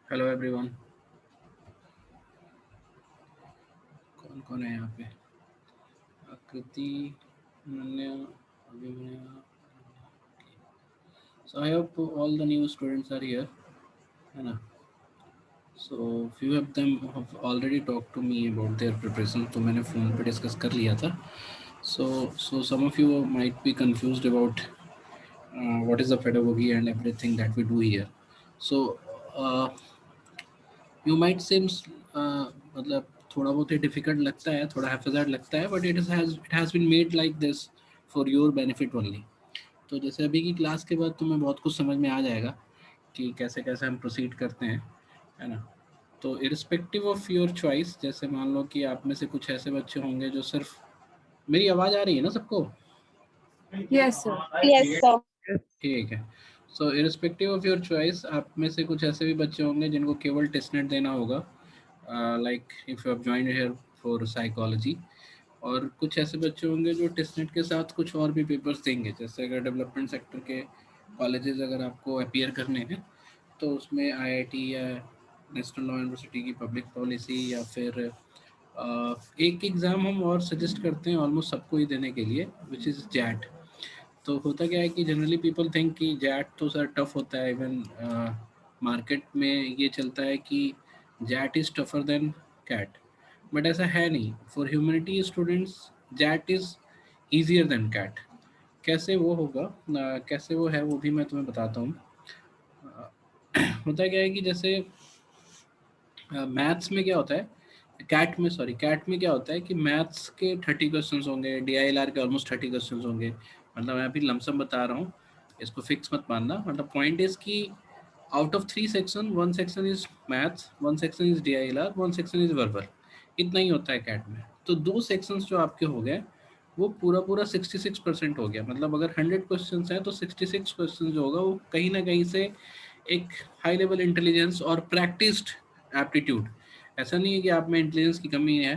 Hello everyone. कौन कौन है यहाँ पे? आकृति, Ananya, Abhimanyu. So I hope all the new students are here, है ना? So few of them have already talked to me about their preparation, तो मैंने फ़ोन पे डिस्कस कर लिया था. So some of you might be confused about what is the pedagogy and everything that we do here. So uh, you might seems मतलब थोड़ा बहुत ही difficult लगता है, थोड़ा हैफेज़ार्ड लगता है, but it has been made like this for your benefit only. तो जैसे अभी की क्लास के बाद तुम्हें बहुत कुछ समझ में आ जाएगा कि कैसे कैसे हम प्रोसीड करते हैं, है ना? तो इरिस्पेक्टिव ऑफ योर चॉइस, जैसे मान लो कि आप में से कुछ ऐसे बच्चे होंगे जो सिर्फ, मेरी आवाज़ आ रही है ना सबको? Yes, sir. Yes, sir. ठीक है. So irrespective of your choice, आप में से कुछ ऐसे भी बच्चे होंगे जिनको केवल टेस्ट नेट देना होगा, like if you have joined here for psychology. और कुछ ऐसे बच्चे होंगे जो टेस्ट नेट के साथ कुछ और भी पेपर्स देंगे, जैसे अगर डेवलपमेंट सेक्टर के कॉलेजेस अगर आपको अपीयर करने हैं तो उसमें आईआईटी या नेशनल लॉ यूनिवर्सिटी की पब्लिक पॉलिसी या फिर एक एग्ज़ाम हम और सजेस्ट करते हैं ऑलमोस्ट सबको ही देने के लिए, विच इज़ जैट. तो होता क्या है कि जनरली पीपल थिंक कि जैट तो सर टफ होता है. इवन मार्केट में ये चलता है कि XAT is tougher than CAT, but ऐसा है नहीं. For humanity students XAT is easier than CAT. कैसे वो होगा, कैसे वो है, वो भी मैं तुम्हें बताता हूँ. होता क्या है कि जैसे मैथ्स में क्या होता है, कैट में क्या होता है कि मैथ्स के 30 क्वेश्चंस होंगे, डीआईएलआर के ऑलमोस्ट 30 क्वेश्चंस होंगे. मतलब मैं अभी लमसम बता रहा हूँ, इसको फिक्स मत मानना. मतलब पॉइंट इज कि out of 3 section, 1 section is maths, 1 section is DILR, 1 section is verbal. इतना ही होता है कैट में. तो 2 सेक्शंस जो आपके हो गए वो पूरा पूरा 66% हो गया. मतलब अगर 100 क्वेश्चंस हैं तो 66 क्वेश्चन जो होगा वो कहीं ना कहीं से एक हाई लेवल इंटेलिजेंस और प्रैक्टिस्ड एप्टीट्यूड. ऐसा नहीं है कि आप में इंटेलिजेंस की कमी है,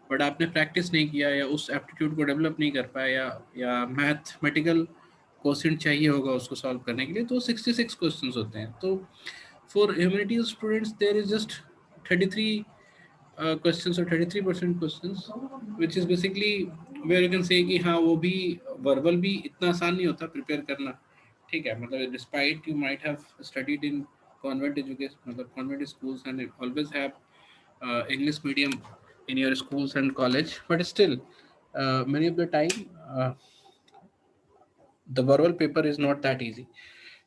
बट आपने प्रैक्टिस नहीं किया या उस एप्टीट्यूड को डेवलप नहीं कर पाया, या मैथमेटिकल क्वेश्चन चाहिए होगा उसको सॉल्व करने के लिए, तो 66 क्वेश्चंस होते हैं. तो for humanities students there is just 33 questions और 33% questions, which is basically where you can say कि हाँ वो भी वर्बल भी इतना आसान नहीं होता प्रिपेयर करना. ठीक है, मतलब despite you might have studied in convent education, मतलब convent schools and always have English medium in your schools and college, but still many of the time the verbal paper is not that easy,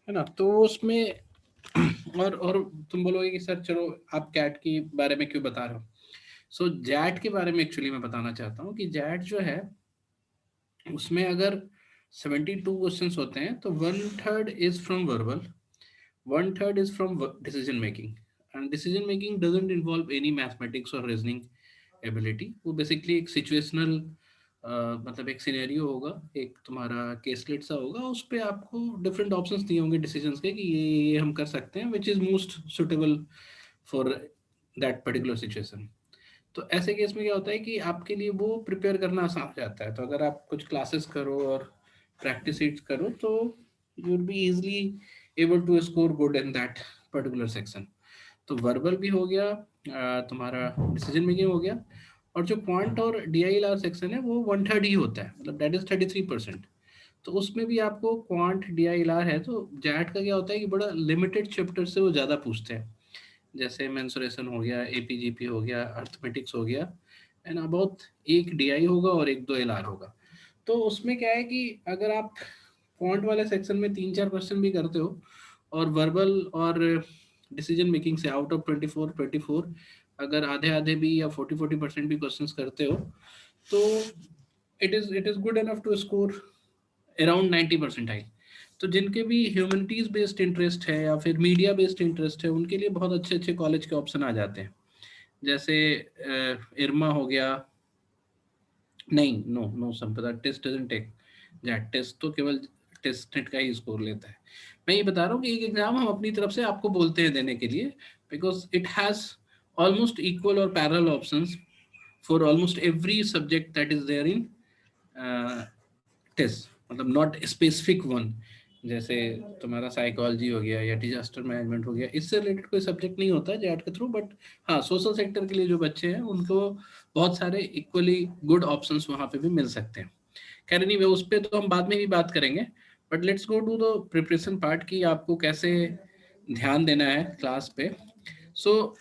है ना? तो उसमें और तुम बोलोगे कि sir चलो आप कैट के बारे में क्यों बता रहे हो. सो जैट के बारे में एक्चुअली मैं बताना चाहता हूँ कि जैट जो है उसमें अगर 72 क्वेश्चंस होते हैं तो 1/3 is from verbal, 1/3 is from decision making, and decision making doesn't involve any mathematics or reasoning ability. वो बेसिकली एक सिचुएशनल, मतलब एक सिनेरियो होगा, एक तुम्हारा केसलेट सा होगा, उस पर आपको डिफरेंट ऑप्शंस दिए होंगे डिसीजंस के कि ये हम कर सकते हैं, which is most suitable for that particular situation. तो ऐसे केस में क्या होता है कि आपके लिए वो प्रिपेयर करना आसान हो जाता है. तो अगर आप कुछ क्लासेस करो और प्रैक्टिस करो तो you will be easily able to score good in that particular section. तो वर्बल भी हो गया, तुम्हारा डिसीजन मेकिंग हो गया, और जो क्वांट और डीआईएलआर सेक्शन है वो 1/3 ही होता है, मतलब दैट इज 33%. तो उसमें भी आपको क्वांट डीआईएलआर है. तो जैट का क्या होता है कि बड़ा लिमिटेड चैप्टर से वो ज़्यादा पूछते हैं, जैसे मेंसुरेशन हो गया, एपीजीपी हो गया, अर्थमेटिक्स हो गया, एंड अबाउट एक डीआई होगा और एक दो एलआर होगा. तो उसमें क्या है कि अगर आप क्वांट वाले सेक्शन में 3-4 क्वेश्चन भी करते हो और वर्बल और डिसीजन मेकिंग से आउट ऑफ 24 अगर आधे आधे भी या 40% भी क्वेश्चंस करते हो तो it is good enough to score around 90%. तो जिनके भी ह्यूमैनिटीज बेस्ड इंटरेस्ट है या फिर मीडिया बेस्ड इंटरेस्ट है उनके लिए बहुत अच्छे अच्छे कॉलेज के ऑप्शन आ जाते हैं, जैसे इरमा हो गया. नहीं, no no Sampada, test doesn't take that. Test तो केवल टेस्ट नेट का ही स्कोर लेता है. मैं ये बता रहा हूँ कि एक एग्जाम हम अपनी तरफ से आपको बोलते हैं देने के लिए, because it has almost equal और parallel options for almost every subject that is there in test. मतलब नॉट स्पेसिफिक वन, जैसे तुम्हारा साइकोलॉजी हो गया या डिजास्टर मैनेजमेंट हो गया, इससे रिलेटेड कोई सब्जेक्ट नहीं होता है जैट के थ्रू, बट हाँ सोशल सेक्टर के लिए जो बच्चे हैं उनको बहुत सारे इक्वली गुड ऑप्शंस वहाँ पे भी मिल सकते हैं। खैर नहीं, उस पर तो हम बाद में भी बात करेंगे, but let's go to the preparation part कि आपको कैसे ध्यान देना है क्लास पे। सो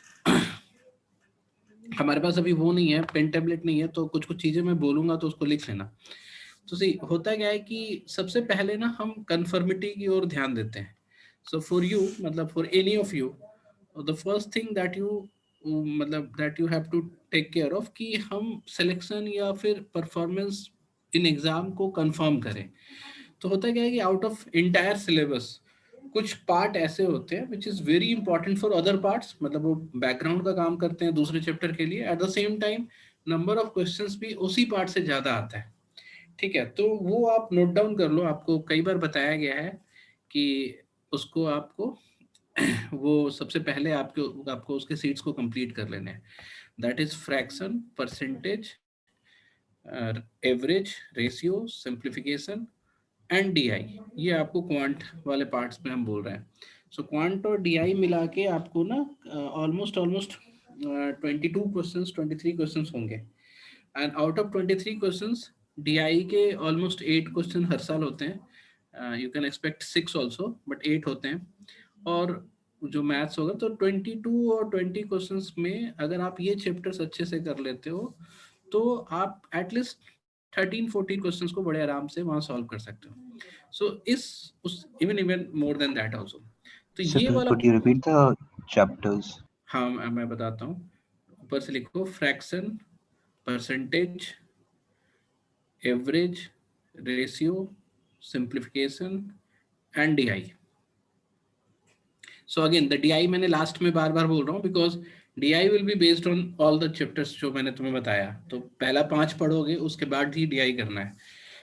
हमारे पास अभी वो नहीं है, पेन टेबलेट नहीं है, तो कुछ कुछ चीज़ें मैं बोलूँगा तो उसको लिख लेना। तो सी होता क्या है कि सबसे पहले ना हम कन्फर्मिटी की ओर ध्यान देते हैं। सो फॉर यू, मतलब for any of you, the first thing that you मतलब that you have to take care of कि हम सिलेक्शन या फिर परफॉर्मेंस इन एग्जाम को कंफर्म करें। तो होता क्या है कि आउट ऑफ इंटायर सिलेबस कुछ पार्ट ऐसे होते हैं which is very important for other parts, मतलब वो बैकग्राउंड का काम करते हैं दूसरे चैप्टर के लिए, at the same time number of questions भी उसी पार्ट से ज्यादा आता है। ठीक है, तो वो आप नोट डाउन कर लो, आपको कई बार बताया गया है कि उसको आपको वो सबसे पहले आपको उसके सीट्स को कंप्लीट कर लेने हैं। That is fraction, percentage, average, ratio, simplification and DI. ये आपको क्वांट वाले पार्ट्स में हम बोल रहे हैं। सो क्वांट और डीआई मिला के आपको ना ऑलमोस्ट ऑलमोस्ट 22 क्वेश्चंस, 23 क्वेश्चंस होंगे। And out of 23 questions, DI के ऑलमोस्ट 8 क्वेश्चन हर साल होते हैं। You can expect 6 also, but 8 होते हैं। और जो मैथ्स होगा तो 22 और 20 क्वेश्चंस में अगर आप ये चैप्टर्स अच्छे से कर लेते हो तो आप एटलीस्ट 13-14 क्वेश्चंस को बड़े आराम से वहां सॉल्व कर सकते हो। सो इस उस even even more than that also. तो Sir, ये वाला, could you repeat the chapters? हाँ मैं बताता हूँ। ऊपर से लिखो fraction, percentage, average, ratio, simplification and DI. So again the DI मैंने लास्ट में बार बार बोल रहा हूँ because DI will be based on all the chapters जो मैंने तुम्हें बताया। तो पहला 5 पढ़ोगे, उसके बाद ही डीआई करना है।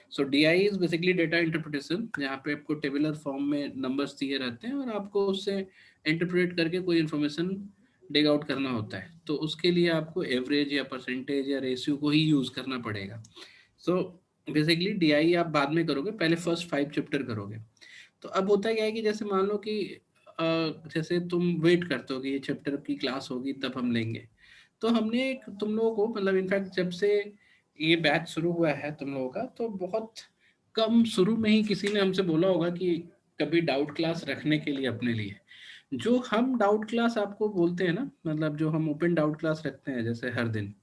सो DI is basically data interpretation, जहाँ पे आपको टेबुलर फॉर्म में नंबर्स दिए रहते हैं और आपको उससे इंटरप्रेट करके कोई इन्फॉर्मेशन डिग आउट करना होता है। तो उसके लिए आपको एवरेज या परसेंटेज या रेशियो को ही यूज करना पड़ेगा। सो बेसिकली डीआई आप बाद में करोगे, पहले फर्स्ट 5 चैप्टर करोगे। तो अब होता क्या है कि जैसे मान लो कि जैसे तुम वेट करते हो कि ये चैप्टर की क्लास होगी तब हम लेंगे। तो हमने तुम लोगों को, मतलब इनफैक्ट जब से ये बैच शुरू हुआ है तुम लोगों का, तो बहुत कम शुरू में ही किसी ने हमसे बोला होगा कि कभी डाउट क्लास रखने के लिए अपने लिए। जो हम डाउट क्लास आपको बोलते हैं ना, मतलब जो हम ओपन डाउट क्लास रखते हैं जैसे हर दिन,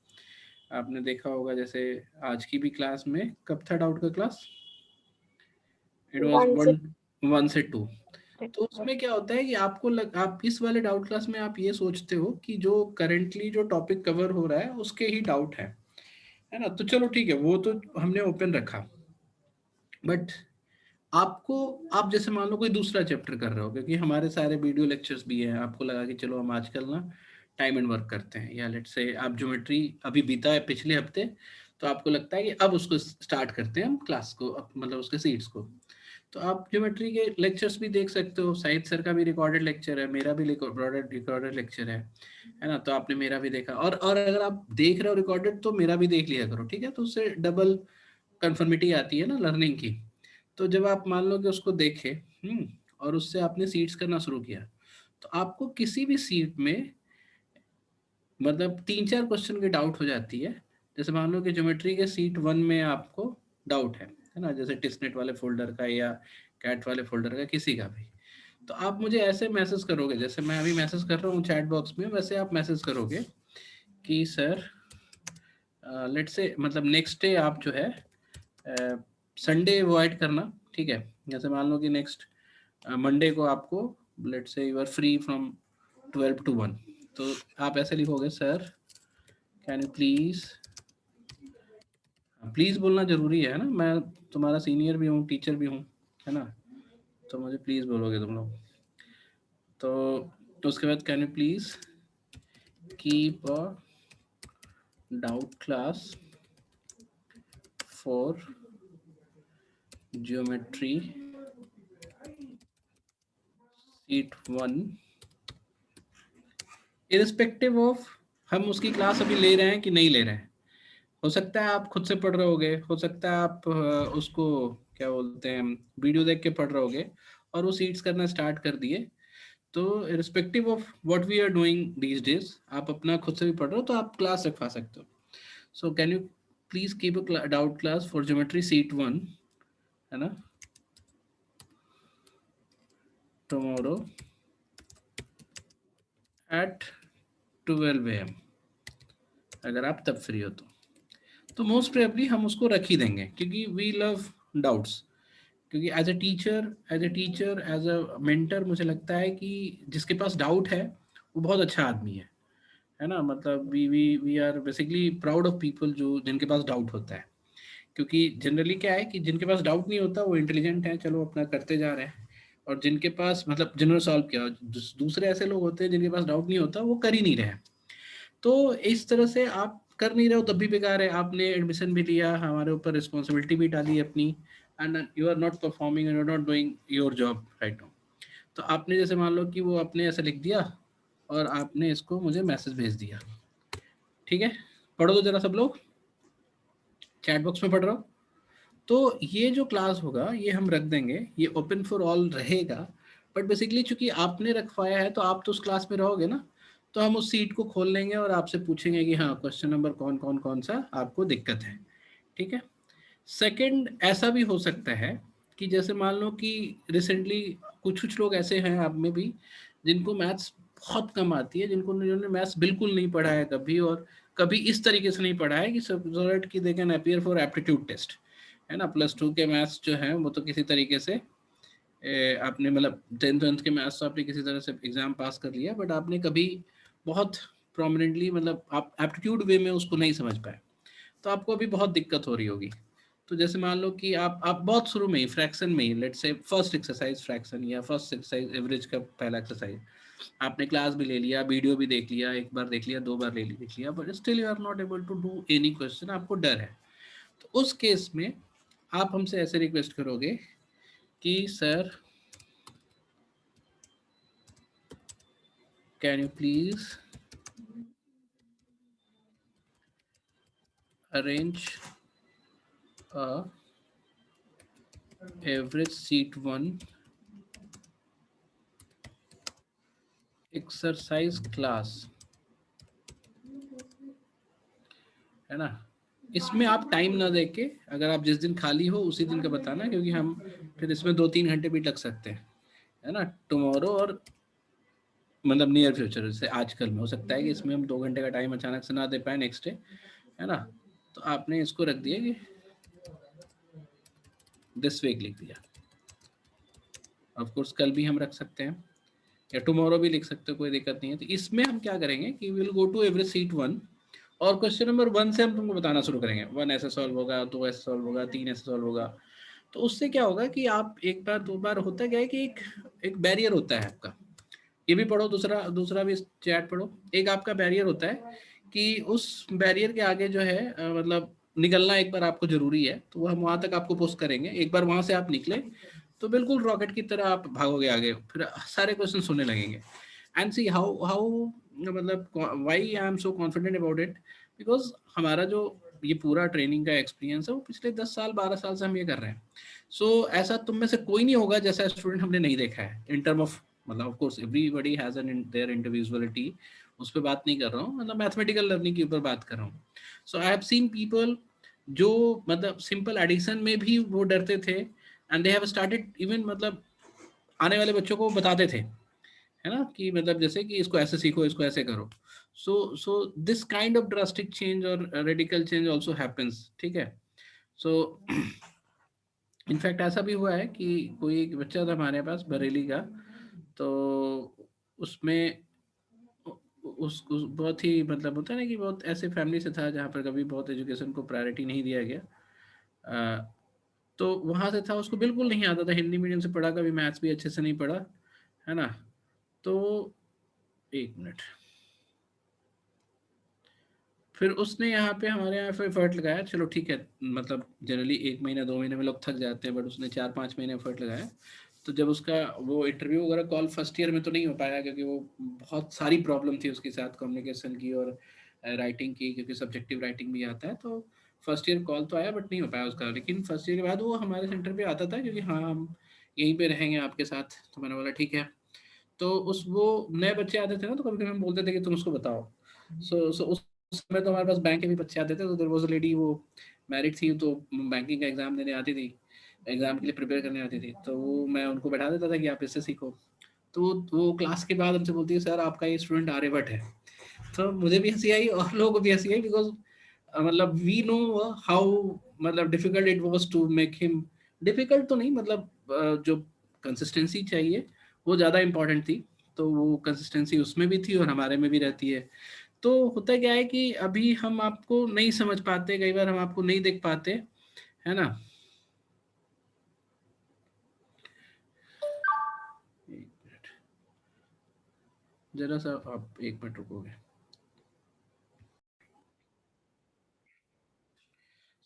आपने देखा होगा जैसे आज की भी क्लास में कब था डाउट का क्लास, इट वाज 1 से 2। तो उसमें क्या होता है कि आप इस वाले डाउट क्लास में आप ये सोचते हो कि जो करेंटली जो टॉपिक कवर हो रहा है उसके ही डाउट है ना। तो चलो ठीक है, वो तो हमने ओपन रखा, बट आपको, आप जैसे मान लो कोई दूसरा चैप्टर कर रहे हो, क्योंकि हमारे सारे वीडियो लेक्चर्स भी हैं, आपको लगा कि चलो हम आजकल ना टाइम एंड वर्क करते हैं, या लेट्स से आप ज्योमेट्री अभी बीता है पिछले हफ्ते, तो आपको लगता है कि अब उसको स्टार्ट करते हैं हम क्लास को, मतलब उसके सीट्स को। तो आप ज्योमेट्री के लेक्चर्स भी देख सकते हो, साहिद सर का भी रिकॉर्डेड लेक्चर है, मेरा भी रिकॉर्डेड लेक्चर है ना। तो आपने मेरा भी देखा, और अगर आप देख रहे हो रिकॉर्डेड तो मेरा भी देख लिया करो, ठीक है। तो उससे डबल कंफर्मिटी आती है ना लर्निंग की। तो जब आप मान लो कि उसको देखे और उससे आपने सीट्स करना शुरू किया, तो आपको किसी भी सीट में मतलब 3-4 क्वेश्चन की डाउट हो जाती है। जैसे मान लो कि ज्योमेट्री के सीट 1 में आपको डाउट है ना, जैसे टिस्नेट वाले फोल्डर का या कैट वाले फोल्डर का, किसी का भी। तो आप मुझे ऐसे मैसेज करोगे, जैसे मैं अभी मैसेज कर रहा हूँ चैट बॉक्स में, वैसे आप मैसेज करोगे कि सर लेट्स से, मतलब नेक्स्ट डे आप जो है संडे अवॉइड करना, ठीक है। जैसे मान लो कि नेक्स्ट मंडे को आपको, let's say you are free from 12 to 1, तो आप ऐसे लिखोगे, sir can you please, please बोलना जरूरी है ना, मैं तुम्हारा सीनियर भी हूँ, टीचर भी हूँ, है ना। तो मुझे प्लीज बोलोगे तुम लोग। तो उसके बाद can you please keep a doubt class for geometry seat 1, irrespective of हम उसकी क्लास अभी ले रहे हैं कि नहीं ले रहे हैं। हो सकता है आप खुद से पढ़ रहे होगे, हो सकता है आप उसको क्या बोलते हैं वीडियो देख के पढ़ रहे होगे और वो सीट्स करना स्टार्ट कर दिए। तो respective of what we are doing these days, आप अपना खुद से भी पढ़ रहे हो तो आप क्लास रखवा सकते हो। So can you please keep a doubt class for geometry seat 1, है ना, टुमारो एट 12 AM, अगर आप तब फ्री हो तो मोस्ट प्रोबेबली हम उसको रख ही देंगे, क्योंकि वी लव डाउट्स। क्योंकि एज एज अ मेंटर मुझे लगता है कि जिसके पास डाउट है वो बहुत अच्छा आदमी है ना। मतलब we are basically proud of people जो जिनके पास डाउट होता है। क्योंकि जनरली क्या है कि जिनके पास डाउट नहीं होता वो इंटेलिजेंट है, चलो अपना करते जा रहे हैं। और जिनके पास मतलब जिन्होंने सॉल्व किया, दूसरे ऐसे लोग होते हैं जिनके पास डाउट नहीं होता, वो कर ही नहीं रहे। तो इस तरह से आप कर नहीं रहे हो तब भी बेकार है, आपने एडमिशन भी लिया, हमारे ऊपर रिस्पॉन्सिबिलिटी भी डाली अपनी, and you are not performing and you are not doing your job right now. तो आपने जैसे मान लो कि वो आपने ऐसे लिख दिया और आपने इसको मुझे मैसेज भेज दिया, ठीक है, पढ़ो तो जरा सब लोग, चैट बॉक्स में पढ़ रहा हो। तो ये जो क्लास होगा ये हम रख देंगे, ये ओपन फॉर ऑल रहेगा। बट बेसिकली चूंकि आपने रखवाया है तो आप तो उस क्लास में रहोगे ना, तो हम उस सीट को खोल लेंगे और आपसे पूछेंगे कि हाँ क्वेश्चन नंबर कौन सा आपको दिक्कत है, ठीक है। सेकंड, ऐसा भी हो सकता है कि जैसे मान लो कि रिसेंटली कुछ लोग ऐसे हैं आप में भी जिनको मैथ्स बहुत कम आती है, जिन्होंने मैथ्स बिल्कुल नहीं पढ़ा है कभी, और कभी इस तरीके से नहीं पढ़ा है कि सब कि they can appear for aptitude test, है ना। +2 के मैथ्स जो है वो तो किसी तरीके से आपने मतलब 10th के मैथ्स तो आपने किसी तरह से एग्जाम पास कर लिया, बट आपने कभी बहुत प्रोमिनेंटली मतलब आप एप्टीट्यूड वे में उसको नहीं समझ पाए, तो आपको अभी बहुत दिक्कत हो रही होगी। तो जैसे मान लो कि आप बहुत शुरू में ही फ्रैक्शन में ही, let's say first exercise fraction या फर्स्ट एक्सरसाइज एवरेज का पहला एक्सरसाइज, आपने क्लास भी ले लिया, वीडियो भी देख लिया, एक बार देख लिया, दो बार देख लिया, but still you are not able to do any question, आपको डर है। तो उस केस में आप हमसे ऐसे रिक्वेस्ट करोगे कि sir can you please arrange a average seat 1 exercise class, है ना। इसमें आप टाइम ना देके, अगर आप जिस दिन खाली हो उसी दिन का बताना, क्योंकि हम फिर इसमें 2-3 घंटे भी लग सकते हैं, है ना। टुमारो और मतलब नियर फ्यूचर से आजकल में हो सकता है कि इसमें हम 2 घंटे का टाइम अचानक से ना दे पाए नेक्स्ट डे, है ना। तो आपने इसको रख दिया कि दिस वीक लिख दिया। ऑफ कोर्स कल भी हम रख सकते हैं या टुमारो भी लिख सकते हो, कोई दिक्कत नहीं है। तो इसमें हम क्या करेंगे कि will go to average sheet 1 और क्वेश्चन नंबर 1 से हम तुमको बताना शुरू करेंगे। 1 ऐसे सॉल्व होगा, 2 ऐसे सॉल्व होगा, 3 ऐसे सॉल्व होगा। तो उससे क्या होगा कि आप एक बार दो बार होता क्या है कि एक बैरियर होता है आपका। ये भी पढ़ो, दूसरा दूसरा भी चैट पढ़ो। एक आपका बैरियर होता है कि उस बैरियर के आगे जो है मतलब निकलना एक बार आपको जरूरी है, तो वो हम वहां तक आपको पुश करेंगे। एक बार वहां से आप निकले तो बिल्कुल रॉकेट की तरह आप भागोगे आगे, फिर सारे क्वेश्चन सुनने लगेंगे। एंड सी हाउ हाउ मतलब why I am so confident about it, because हमारा जो ये पूरा ट्रेनिंग का एक्सपीरियंस है वो पिछले 10 साल 12 साल से हम ये कर रहे हैं। सो ऐसा तुम में से कोई नहीं होगा जैसा स्टूडेंट हमने नहीं देखा है इन टर्म ऑफ, मतलब of course everybody has an there individuality, उस पर बात नहीं कर रहा हूँ, मतलब मैथमेटिकल लर्निंग के ऊपर बात कर रहा हूँ। सो आई हैव सीन पीपल जो मतलब सिंपल एडिशन में भी वो डरते थे, and they have started even मतलब आने वाले बच्चों को बताते थे, है ना, कि मतलब जैसे कि इसको ऐसे सीखो, इसको ऐसे करो। So this kind of drastic change और रेडिकल चेंज आल्सो हैपेंस, ठीक है। सो इनफैक्ट ऐसा भी हुआ है कि कोई एक बच्चा था हमारे पास बरेली का, तो उसमें उस बहुत ही मतलब होता है ना कि बहुत ऐसे फैमिली से था जहाँ पर कभी बहुत एजुकेशन को प्रायोरिटी नहीं दिया गया। तो वहाँ से था, उसको बिल्कुल नहीं आता था, हिंदी मीडियम से पढ़ा, कभी मैथ्स भी अच्छे से नहीं पढ़ा, है ना। तो एक मिनट, फिर उसने यहाँ पे हमारे यहाँ पे एफर्ट लगाया, चलो ठीक है, मतलब जनरली 1 महीना 2 महीने में लोग थक जाते हैं, बट उसने 4-5 महीने एफर्ट लगाया। तो जब उसका वो इंटरव्यू वगैरह कॉल फर्स्ट ईयर में तो नहीं हो पाया, क्योंकि वो बहुत सारी प्रॉब्लम थी उसके साथ कम्युनिकेशन की और राइटिंग की, क्योंकि सब्जेक्टिव राइटिंग भी आता है। तो फर्स्ट ईयर कॉल तो आया बट नहीं हो पाया उसका, लेकिन फर्स्ट ईयर के बाद वो हमारे सेंटर पे आता था, क्योंकि हाँ हम यहीं पे रहेंगे आपके साथ। तो मैंने बोला ठीक है। तो उस वो नए बच्चे आते थे ना, तो कभी कभी हम बोलते थे कि तुम उसको बताओ। सो उस समय तो हमारे पास बैंक के भी बच्चे आते थे। तो देयर वाज अ लेडी, वो मैरिड थी, तो बैंकिंग का एग्जाम देने आती थी, एग्जाम के लिए प्रिपेयर करने आती थी। तो वो मैं उनको बैठा देता था कि आप इससे सीखो। तो वो क्लास के बाद हमसे बोलती है सर आपका ये स्टूडेंट आर्यभट्ट है। तो मुझे भी हंसी आई और लोगों को भी हंसी आई, बिकॉज मतलब वी नो हाउ मतलब difficult it was to make him. Difficult तो नहीं, मतलब जो कंसिस्टेंसी चाहिए वो ज़्यादा इम्पोर्टेंट थी। तो वो कंसिस्टेंसी उसमें भी थी और हमारे में भी रहती है। तो होता क्या है कि अभी हम आपको नहीं समझ पाते, कई बार हम आपको नहीं देख पाते, है ना। एक मिनट, जरा सा आप 1 मिनट रुकोगे।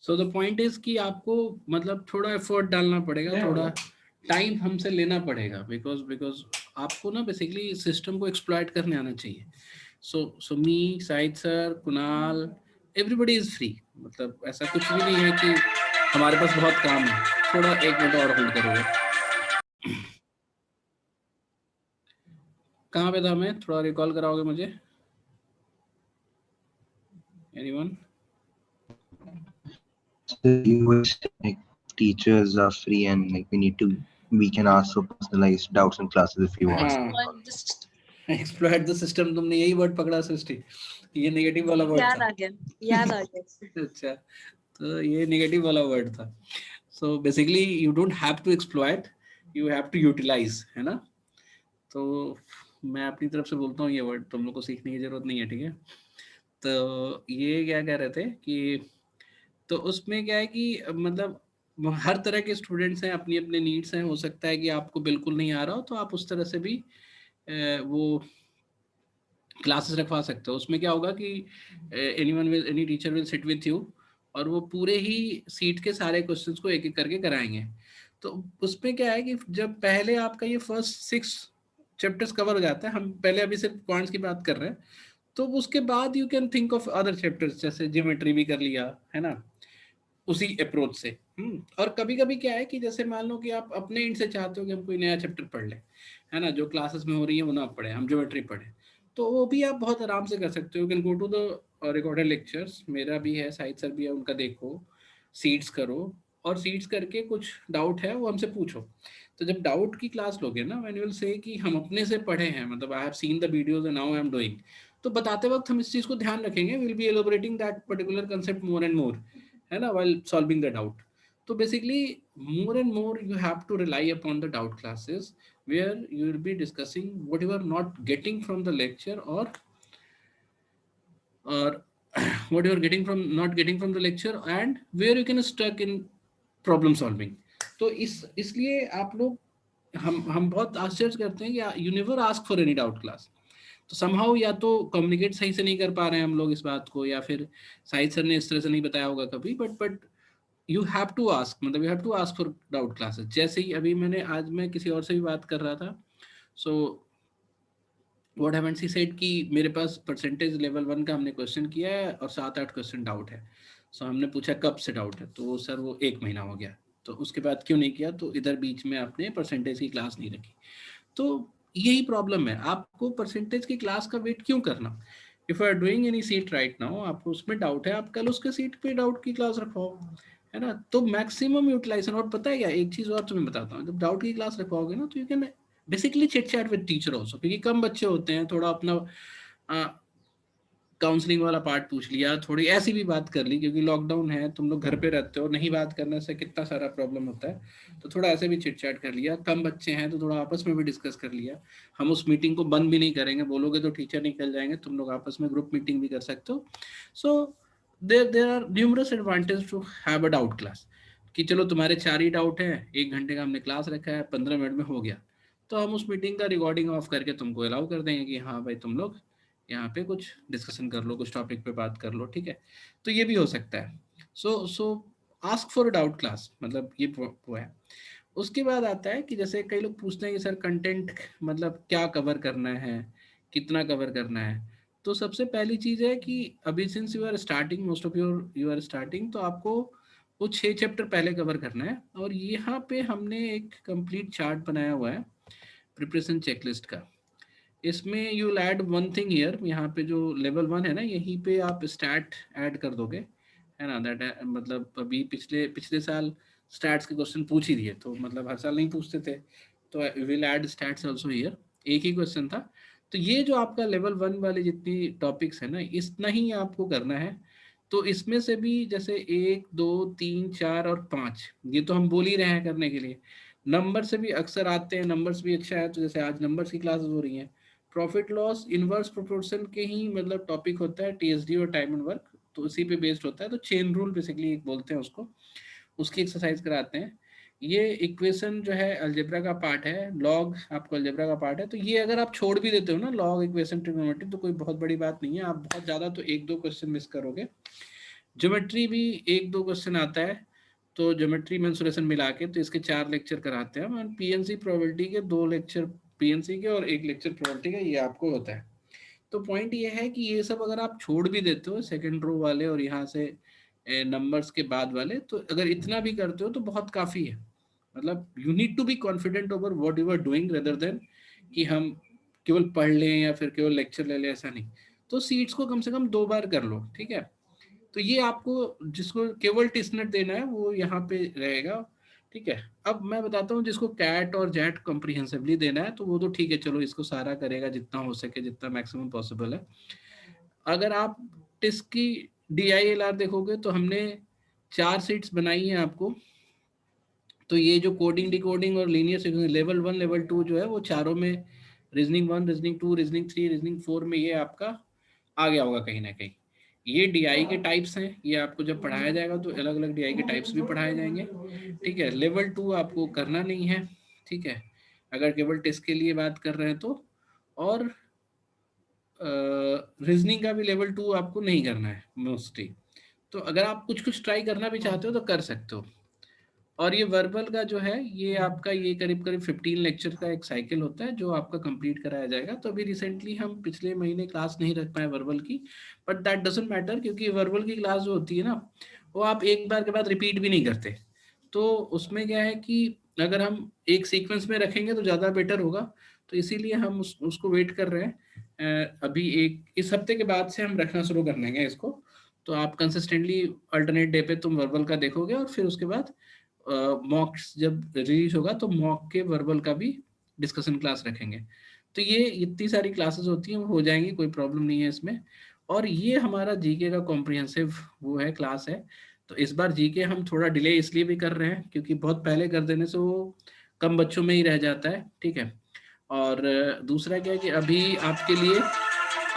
सो द पॉइंट इज कि आपको मतलब थोड़ा एफर्ट डालना पड़ेगा, थोड़ा टाइम हमसे लेना पड़ेगा, बिकॉज बिकॉज आपको ना बेसिकली सिस्टम को एक्सप्लॉइट करने आना चाहिए। So me, said sir, Kunal, everybody is free. मतलब ऐसा कुछ भी नहीं है कि हमारे पास बहुत काम है। थोड़ा 1 मिनट और होल्ड करोगे। कहाँ पे था मैं, थोड़ा रिकॉल कराओगे मुझे, anyone? So you were saying, like, teachers are free and like we can ask for personalized doubts in classes if we want. हाँ, एक्सप्लॉइट द सिस्टम, तुमने यही वर्ड पकड़ा सृष्टि, ये नेगेटिव वाला वर्ड था। याद आ गया। अच्छा, तो ये नेगेटिव वाला वर्ड था। So basically you don't have to exploit, you have to utilize, है ना। तो मैं अपनी तरफ से बोलता हूँ ये वर्ड, तुम लोग को सीखने की जरूरत नहीं है, ठीक है। तो ये क्या कह रहे थे कि तो उसमें क्या है कि मतलब हर तरह के स्टूडेंट्स हैं, अपनी अपनी नीड्स हैं। हो सकता है कि आपको बिल्कुल नहीं आ रहा हो, तो आप उस तरह से भी वो क्लासेस रखवा सकते हो। उसमें क्या होगा कि any teacher will sit with you, और वो पूरे ही सीट के सारे क्वेश्चंस को एक एक करके कराएंगे। तो उसमें क्या है कि जब पहले आपका ये फर्स्ट 6 चैप्टर्स कवर हो जाता है, हम पहले अभी सिर्फ पॉइंट्स की बात कर रहे हैं, तो उसके बाद you can think of other chapters, जैसे ज्योमेट्री भी कर लिया, है ना, उसी अप्रोच से। और कभी कभी क्या है कि जैसे मान लो कि आप अपने इंड से चाहते हो कि हम कोई नया चैप्टर पढ़ लें, है ना, जो क्लासेस में हो रही है वो ना पढ़े, हम ज्योमेट्री पढ़े, तो वो भी आप बहुत आराम से कर सकते हो। You can go to the recorded lectures, मेरा भी है, साहिद सर भी है, उनका देखो, सीट्स करो, और सीट्स करके कुछ डाउट है वो हमसे पूछो। तो जब डाउट की क्लास लोगे ना, व्हेन यू विल से कि हम अपने से पढ़े हैं, मतलब I have seen the videos and now I am doing, तो बताते वक्त हम इस चीज को ध्यान रखेंगे, will be elaborating that particular concept more and more, है ना, while solving the doubt. So basically more and more you have to rely upon the doubt classes, where you will be discussing what you are not getting from the lecture, or what you are getting from not getting from the lecture, and where you can stuck in problem solving. तो इसलिए आप लोग हम बहुत आश्चर्य करते हैं कि you never ask for any doubt class. तो समहाउ या तो कम्युनिकेट सही से नहीं कर पा रहे हैं हम लोग इस बात को, या फिर साहिद सर ने इस तरह से नहीं बताया होगा कभी, but you have to ask, मतलब you have to ask for doubt classes. जैसे ही अभी मैंने आज मैं किसी और से भी बात कर रहा था, so what happened, she said कि मेरे पास परसेंटेज लेवल 1 का हमने क्वेश्चन किया है और 7-8 क्वेश्चन डाउट है। सो हमने पूछा कब से डाउट है, तो सर वो 1 महीना हो गया। तो उसके बाद क्यों नहीं किया, तो इधर बीच में आपने परसेंटेज की क्लास नहीं रखी। तो यही प्रॉब्लम है, आपको परसेंटेज की क्लास का वेट क्यों करना। If you are doing any sheet right now, आपको उसमें डाउट है, आप कल उसके सीट पे डाउट की क्लास रखवाओ, है ना। तो मैक्सिमम यूटिलाइजेशन। और पता है क्या, एक चीज और तुम्हें बताता हूँ, जब डाउट की क्लास रखवाओगे ना, तो you can basically chit chat with teacher also, क्योंकि कम बच्चे होते हैं, थोड़ा अपना काउंसलिंग वाला पार्ट पूछ लिया, थोड़ी ऐसी भी बात कर ली, क्योंकि लॉकडाउन है, तुम लोग घर पे रहते हो, नहीं बात करने से कितना सारा प्रॉब्लम होता है। तो थोड़ा ऐसे भी चिट चैट कर लिया, कम बच्चे हैं तो थोड़ा आपस में भी डिस्कस कर लिया। हम उस मीटिंग को बंद भी नहीं करेंगे, बोलोगे तो टीचर निकल जाएंगे, तुम लोग आपस में ग्रुप मीटिंग भी कर सकते हो। So there are numerous advantage to have a doubt class, कि चलो तुम्हारे 4 ही डाउट है, 1 घंटे का हमने क्लास रखा है, 15 मिनट में हो गया, तो हम उस मीटिंग का रिकॉर्डिंग ऑफ करके तुमको अलाउ कर देंगे कि हाँ भाई तुम लोग यहाँ पे कुछ डिस्कशन कर लो, कुछ टॉपिक पे बात कर लो, ठीक है। तो ये भी हो सकता है। सो आस्क फॉर डाउट क्लास, मतलब ये वो है। उसके बाद आता है कि जैसे कई लोग पूछते हैं कि सर कंटेंट मतलब क्या कवर करना है, कितना कवर करना है। तो सबसे पहली चीज़ है कि अभी since you are starting, most of you are starting, तो आपको वो 6 चैप्टर पहले कवर करना है। और यहाँ पे हमने एक कंप्लीट चार्ट बनाया हुआ है प्रिपरेशन चेकलिस्ट का। इसमें you will add one thing here, यहाँ पे जो लेवल 1 है ना, यहीं पे आप स्टैट ऐड कर दोगे, है ना। दैट मतलब अभी पिछले साल स्टैट्स के क्वेश्चन पूछ ही दिए, तो मतलब हर साल नहीं पूछते थे, तो will add stats also here. एक ही क्वेश्चन था। तो ये जो आपका लेवल 1 वाले जितनी टॉपिक्स है ना, इतना ही आपको करना है। तो इसमें से भी जैसे 1 2 3 4 और 5, ये तो हम बोल ही रहे हैं करने के लिए। नंबर से भी अक्सर आते हैं, नंबर्स भी अच्छा है, तो जैसे आज नंबर्स की क्लासेस हो रही हैं। प्रॉफिट लॉस इनवर्स प्रोपोर्शन के ही मतलब टॉपिक होता है, टीएसडी और टाइम एंड वर्क, तो उसी पे बेस्ड होता है। तो चेन रूल बेसिकली बोलते हैं उसको, उसकी एक्सरसाइज कराते हैं। ये इक्वेशन जो है अलजेब्रा का पार्ट है, लॉग आपको अलजेब्रा का पार्ट है। तो ये अगर आप छोड़ भी देते हो ना, लॉग इक्वेशन ट्रिग्नोमेट्री, तो कोई बहुत बड़ी बात नहीं है। आप बहुत ज़्यादा तो 1 2 क्वेश्चन मिस करोगे। ज्योमेट्री भी 1 2 क्वेश्चन आता है, तो ज्योमेट्री मेंसुरेशन मिला के तो इसके 4 लेक्चर कराते हैं हम। पीएनसी प्रोबेबिलिटी के 2 लेक्चर पीएनसी के और 1 लेक्चर प्रोबेबिलिटी का, ये आपको होता है। तो पॉइंट ये है कि ये सब अगर आप छोड़ भी देते हो, सेकंड रो वाले और यहाँ से नंबर्स के बाद वाले, तो अगर इतना भी करते हो तो बहुत काफ़ी है। मतलब you need to be confident over what you are doing rather than कि हम केवल पढ़ लें या फिर केवल लेक्चर ले लें, ऐसा नहीं। तो सीट्स को कम से कम 2 बार कर लो, ठीक है। तो ये आपको जिसको केवल टिस्नेट देना है वो यहाँ पे रहेगा, ठीक है। अब मैं बताता हूँ जिसको कैट और जैट कॉम्प्रिहेंसिवली देना है, तो वो तो ठीक है, चलो इसको सारा करेगा जितना हो सके, जितना मैक्सिमम पॉसिबल है। अगर आप टिस की DILR देखोगे तो हमने 4 सीट्स बनाई हैं आपको। तो ये जो कोडिंग डिकोडिंग और लीनियर सीक्वेंस लेवल 1 लेवल 2 जो है, वो चारों में रीजनिंग 1 रीजनिंग 2 रीजनिंग 3 रीजनिंग 4 में ये आपका आ गया होगा कहीं ना कहीं। ये DI के टाइप्स हैं, ये आपको जब पढ़ाया जाएगा तो अलग अलग DI के टाइप्स भी पढ़ाए जाएंगे, ठीक है। लेवल 2 आपको करना नहीं है, ठीक है, अगर केवल टेस्ट के लिए बात कर रहे हैं तो। और रीजनिंग का भी लेवल 2 आपको नहीं करना है मोस्टली। तो अगर आप कुछ कुछ ट्राई करना भी चाहते हो तो कर सकते हो। और ये वर्बल का जो है, ये आपका ये करीब करीब 15 लेक्चर का एक साइकिल होता है जो आपका कंप्लीट कराया जाएगा। तो अभी रिसेंटली हम पिछले महीने क्लास नहीं रख पाए वर्बल की, बट दैट डजंट मैटर, क्योंकि वर्बल की क्लास जो होती है ना, वो आप एक बार के बाद रिपीट भी नहीं करते। तो उसमें क्या है कि अगर हम एक सीक्वेंस में रखेंगे तो ज़्यादा बेटर होगा। तो इसीलिए हम उसको वेट कर रहे हैं। अभी इस हफ्ते के बाद से हम रखना शुरू कर देंगे इसको। तो आप कंसिस्टेंटली अल्टरनेट डे पे तुम वर्बल का देखोगे, और फिर उसके बाद मॉक्स जब रिलीज होगा तो मॉक के वर्बल का भी डिस्कशन क्लास रखेंगे। तो ये इतनी सारी क्लासेस होती हैं, वो हो जाएंगी, कोई प्रॉब्लम नहीं है इसमें। और ये हमारा जीके का कॉम्प्रिहेंसिव वो है, क्लास है। तो इस बार जीके हम थोड़ा डिले इसलिए भी कर रहे हैं क्योंकि बहुत पहले कर देने से वो कम बच्चों में ही रह जाता है, ठीक है। और दूसरा क्या है कि अभी आपके लिए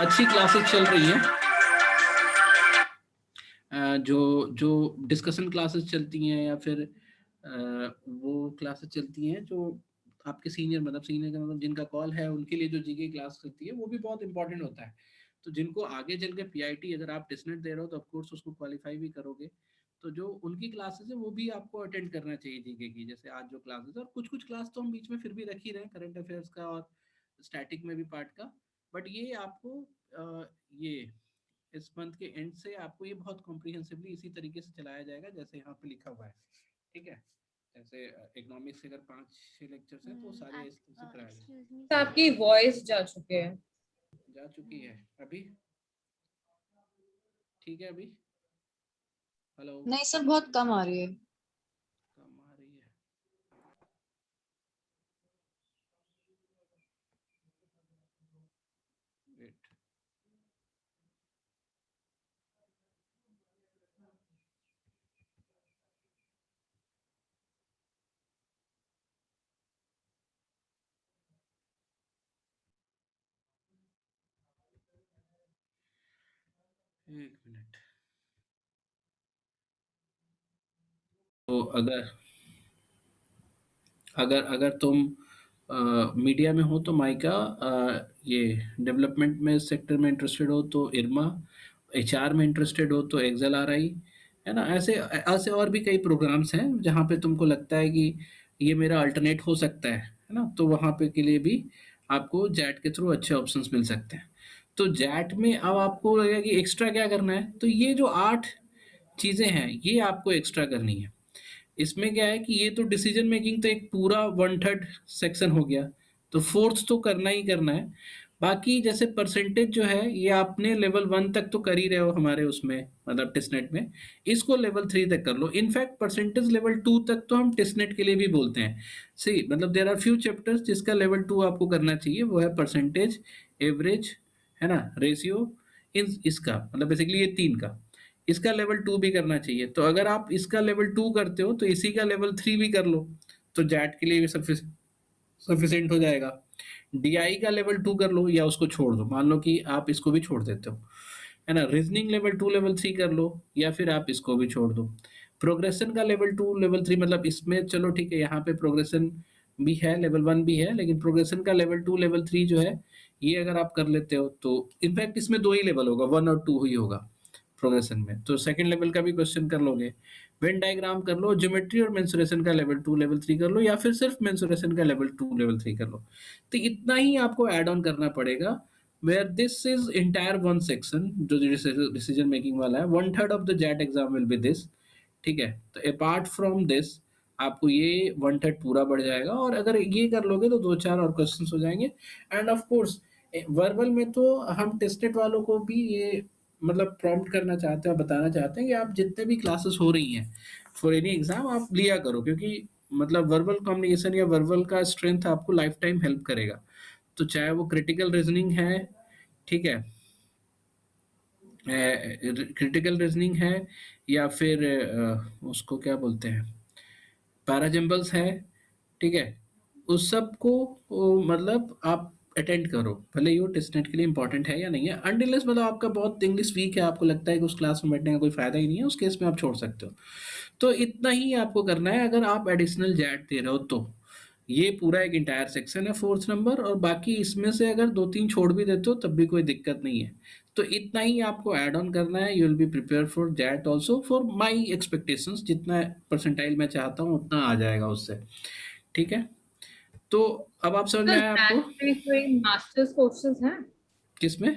अच्छी क्लासेस चल रही हैं, जो जो डिस्कशन क्लासेस चलती हैं या फिर वो क्लासेस चलती हैं जो आपके सीनियर, मतलब सीनियर का मतलब जिनका कॉल है, उनके लिए जो जीके क्लास चलती है वो भी बहुत इंपॉर्टेंट होता है। तो जिनको आगे चल के पीआईटी अगर आप टेस्टनेट दे रहे हो तो ऑफकोर्स उसको क्वालिफाई भी करोगे। तो जो उनकी क्लासेस है वो भी आपको अटेंड करना चाहिए जीके की, जैसे आज जो क्लासेस है। और कुछ कुछ क्लास तो हम बीच में फिर भी रख ही रहे हैं, करंट अफेयर्स का और स्टैटिक में भी पार्ट का। बट ये आपको ये इस मंथ के एंड से आपको ये बहुत कॉम्प्रिहेंसिवली इसी तरीके से चलाया जाएगा जैसे यहाँ पे लिखा हुआ है, ठीक है। जैसे इकोनॉमिक्स के अगर 5-6 लेक्चर्स हैं तो सारे इस तरह से कराया जाएगा। आपकी वॉइस जा चुके हैं। जा चुकी है अभी, ठीक है अभी। हेलो, नहीं सर, बहुत कम आ रही है। कम आ रही है। वेट, एक मिनट। तो अगर अगर अगर तुम मीडिया में हो तो माइका, ये डेवलपमेंट में सेक्टर में इंटरेस्टेड हो तो इरमा, एचआर में इंटरेस्टेड हो तो एक्सेल आरआई, है ना। ऐसे ऐसे और भी कई प्रोग्राम्स हैं जहाँ पे तुमको लगता है कि ये मेरा अल्टरनेट हो सकता है ना, तो वहाँ पे के लिए भी आपको जैट के थ्रू अच्छे ऑप्शंस मिल सकते हैं। तो जैट में अब आपको लगेगा कि एक्स्ट्रा क्या करना है, तो ये जो 8 चीज़ें हैं, ये आपको एक्स्ट्रा करनी है। इसमें क्या है कि ये तो डिसीजन मेकिंग तो एक पूरा 1/3 सेक्शन हो गया, तो 4th तो करना ही करना है। बाकी जैसे परसेंटेज जो है ये आपने लेवल 1 तक तो कर ही रहे हो हमारे उसमें, मतलब टेस्टनेट में, इसको लेवल 3 तक कर लो। इनफैक्ट परसेंटेज लेवल 2 तक तो हम टेस्टनेट के लिए भी बोलते हैं। सी मतलब देयर आर फ्यू चैप्टर्स जिसका लेवल 2 आपको करना चाहिए, वो है परसेंटेज, एवरेज, है ना, रेशियो, इन इसका मतलब बेसिकली ये 3 का, इसका लेवल 2 भी करना चाहिए। तो अगर आप इसका लेवल 2 करते हो तो इसी का लेवल 3 भी कर लो, तो जैट के लिए भी सफिशिएंट हो जाएगा। डीआई का लेवल 2 कर लो या उसको छोड़ दो, मान लो कि आप इसको भी छोड़ देते हो, है ना। रीजनिंग लेवल 2 लेवल 3 कर लो या फिर आप इसको भी छोड़ दो। प्रोग्रेशन का लेवल 2 लेवल 3 मतलब इसमें चलो ठीक है, यहाँ पे प्रोग्रेशन भी है, लेवल 1 भी है, लेकिन प्रोग्रेशन का लेवल 2 लेवल 3 जो है ये अगर आप कर लेते हो तो इनफैक्ट इसमें 2 ही लेवल होगा, 1 और 2 ही होगा प्रोग्रेशन में, तो सेकंड लेवल का भी क्वेश्चन कर लोगे। वेन डायग्राम कर लो, ज्योमेट्री और मेंसुरेशन का लेवल 2 लेवल 3 कर लो, या फिर सिर्फ मेंसुरेशन का लेवल 2 लेवल 3 कर लो। तो इतना ही आपको ऐड ऑन करना पड़ेगा, where this is entire one section जो डिसीजन मेकिंग वाला है, 1/3 of the XAT exam will be this, ठीक है। तो अपार्ट फ्रॉम दिस आपको ये 1/3 पूरा बढ़ जाएगा, और अगर ये कर लोगे तो 2-4 और क्वेश्चन हो जाएंगे। एंड ऑफ कोर्स वर्बल में तो हम टेस्टेड वालों को भी ये मतलब प्रॉम्प्ट करना चाहते हैं, बताना चाहते हैं कि आप जितने भी क्लासेस हो रही हैं फॉर एनी एग्जाम आप लिया करो, क्योंकि मतलब वर्बल कम्युनिकेशन या वर्बल का स्ट्रेंथ आपको लाइफ टाइम हेल्प करेगा। तो चाहे वो क्रिटिकल रीजनिंग है, ठीक है, क्रिटिकल रीजनिंग है, या फिर उसको क्या बोलते हैं, पैराजम्बल्स है, ठीक है, उस सब को मतलब आप अटेंड करो, भले ही वो टेस्टनेट के लिए इंपॉर्टेंट है या नहीं है। अनटिल मतलब आपका बहुत इंग्लिश वीक है, आपको लगता है कि उस क्लास में बैठने का कोई फायदा ही नहीं है, उस केस में आप छोड़ सकते हो। तो इतना ही आपको करना है अगर आप एडिशनल जैट दे रहे हो तो। ये पूरा एक इंटायर सेक्शन है 4th नंबर, और बाकी इसमें से अगर 2-3 छोड़ भी देते हो तब भी कोई दिक्कत नहीं है। तो इतना ही आपको ऐड ऑन करना है, you will be prepare for XAT also for my expectations, जितना परसेंटाइल मैं चाहता हूँ उतना आ जाएगा उससे, ठीक है। तो अब आप समझ तो में आया जैट आपको में कोई मास्टर्स कोर्सेज हैं? किसमें?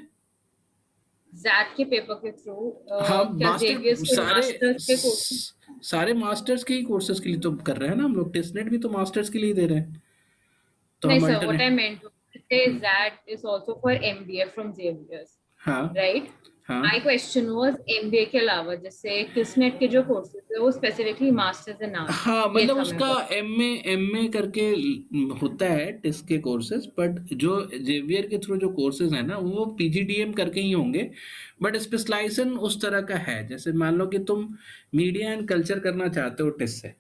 जैट के पेपर के थ्रू हाँ क्या जेवीएस मास्टर के सारे मास्टर्स के कोर्सेज? सारे मास्टर्स के ही कोर्सेज के लिए तो कर रहे हैं ना हम लोग, टेस्टनेट भी तो मास्टर्स के लिए दे रहे हैं, तो नहीं हम sir, what I alternate. Meant to say that is also for MBA from JVS, हाँ राइट? हाँ माय क्वेश्चन वाज एमबीए के अलावा जैसे किसनेट के जो कोर्सेज है वो स्पेसिफिकली मास्टर्स है ना, हाँ, ये मतलब था मेरा उसका क्वेश्चन। एमए करके होता है टेस्ट के कोर्सेज, बट जो जेवियर के थ्रू जो कोर्सेज है ना वो पीजीडीएम करके ही होंगे, बट स्पेशलाइजेशन उस तरह का है। जैसे मान लो कि तुम मीडिया एंड कल्चर करना चाहते हो टेस्ट से,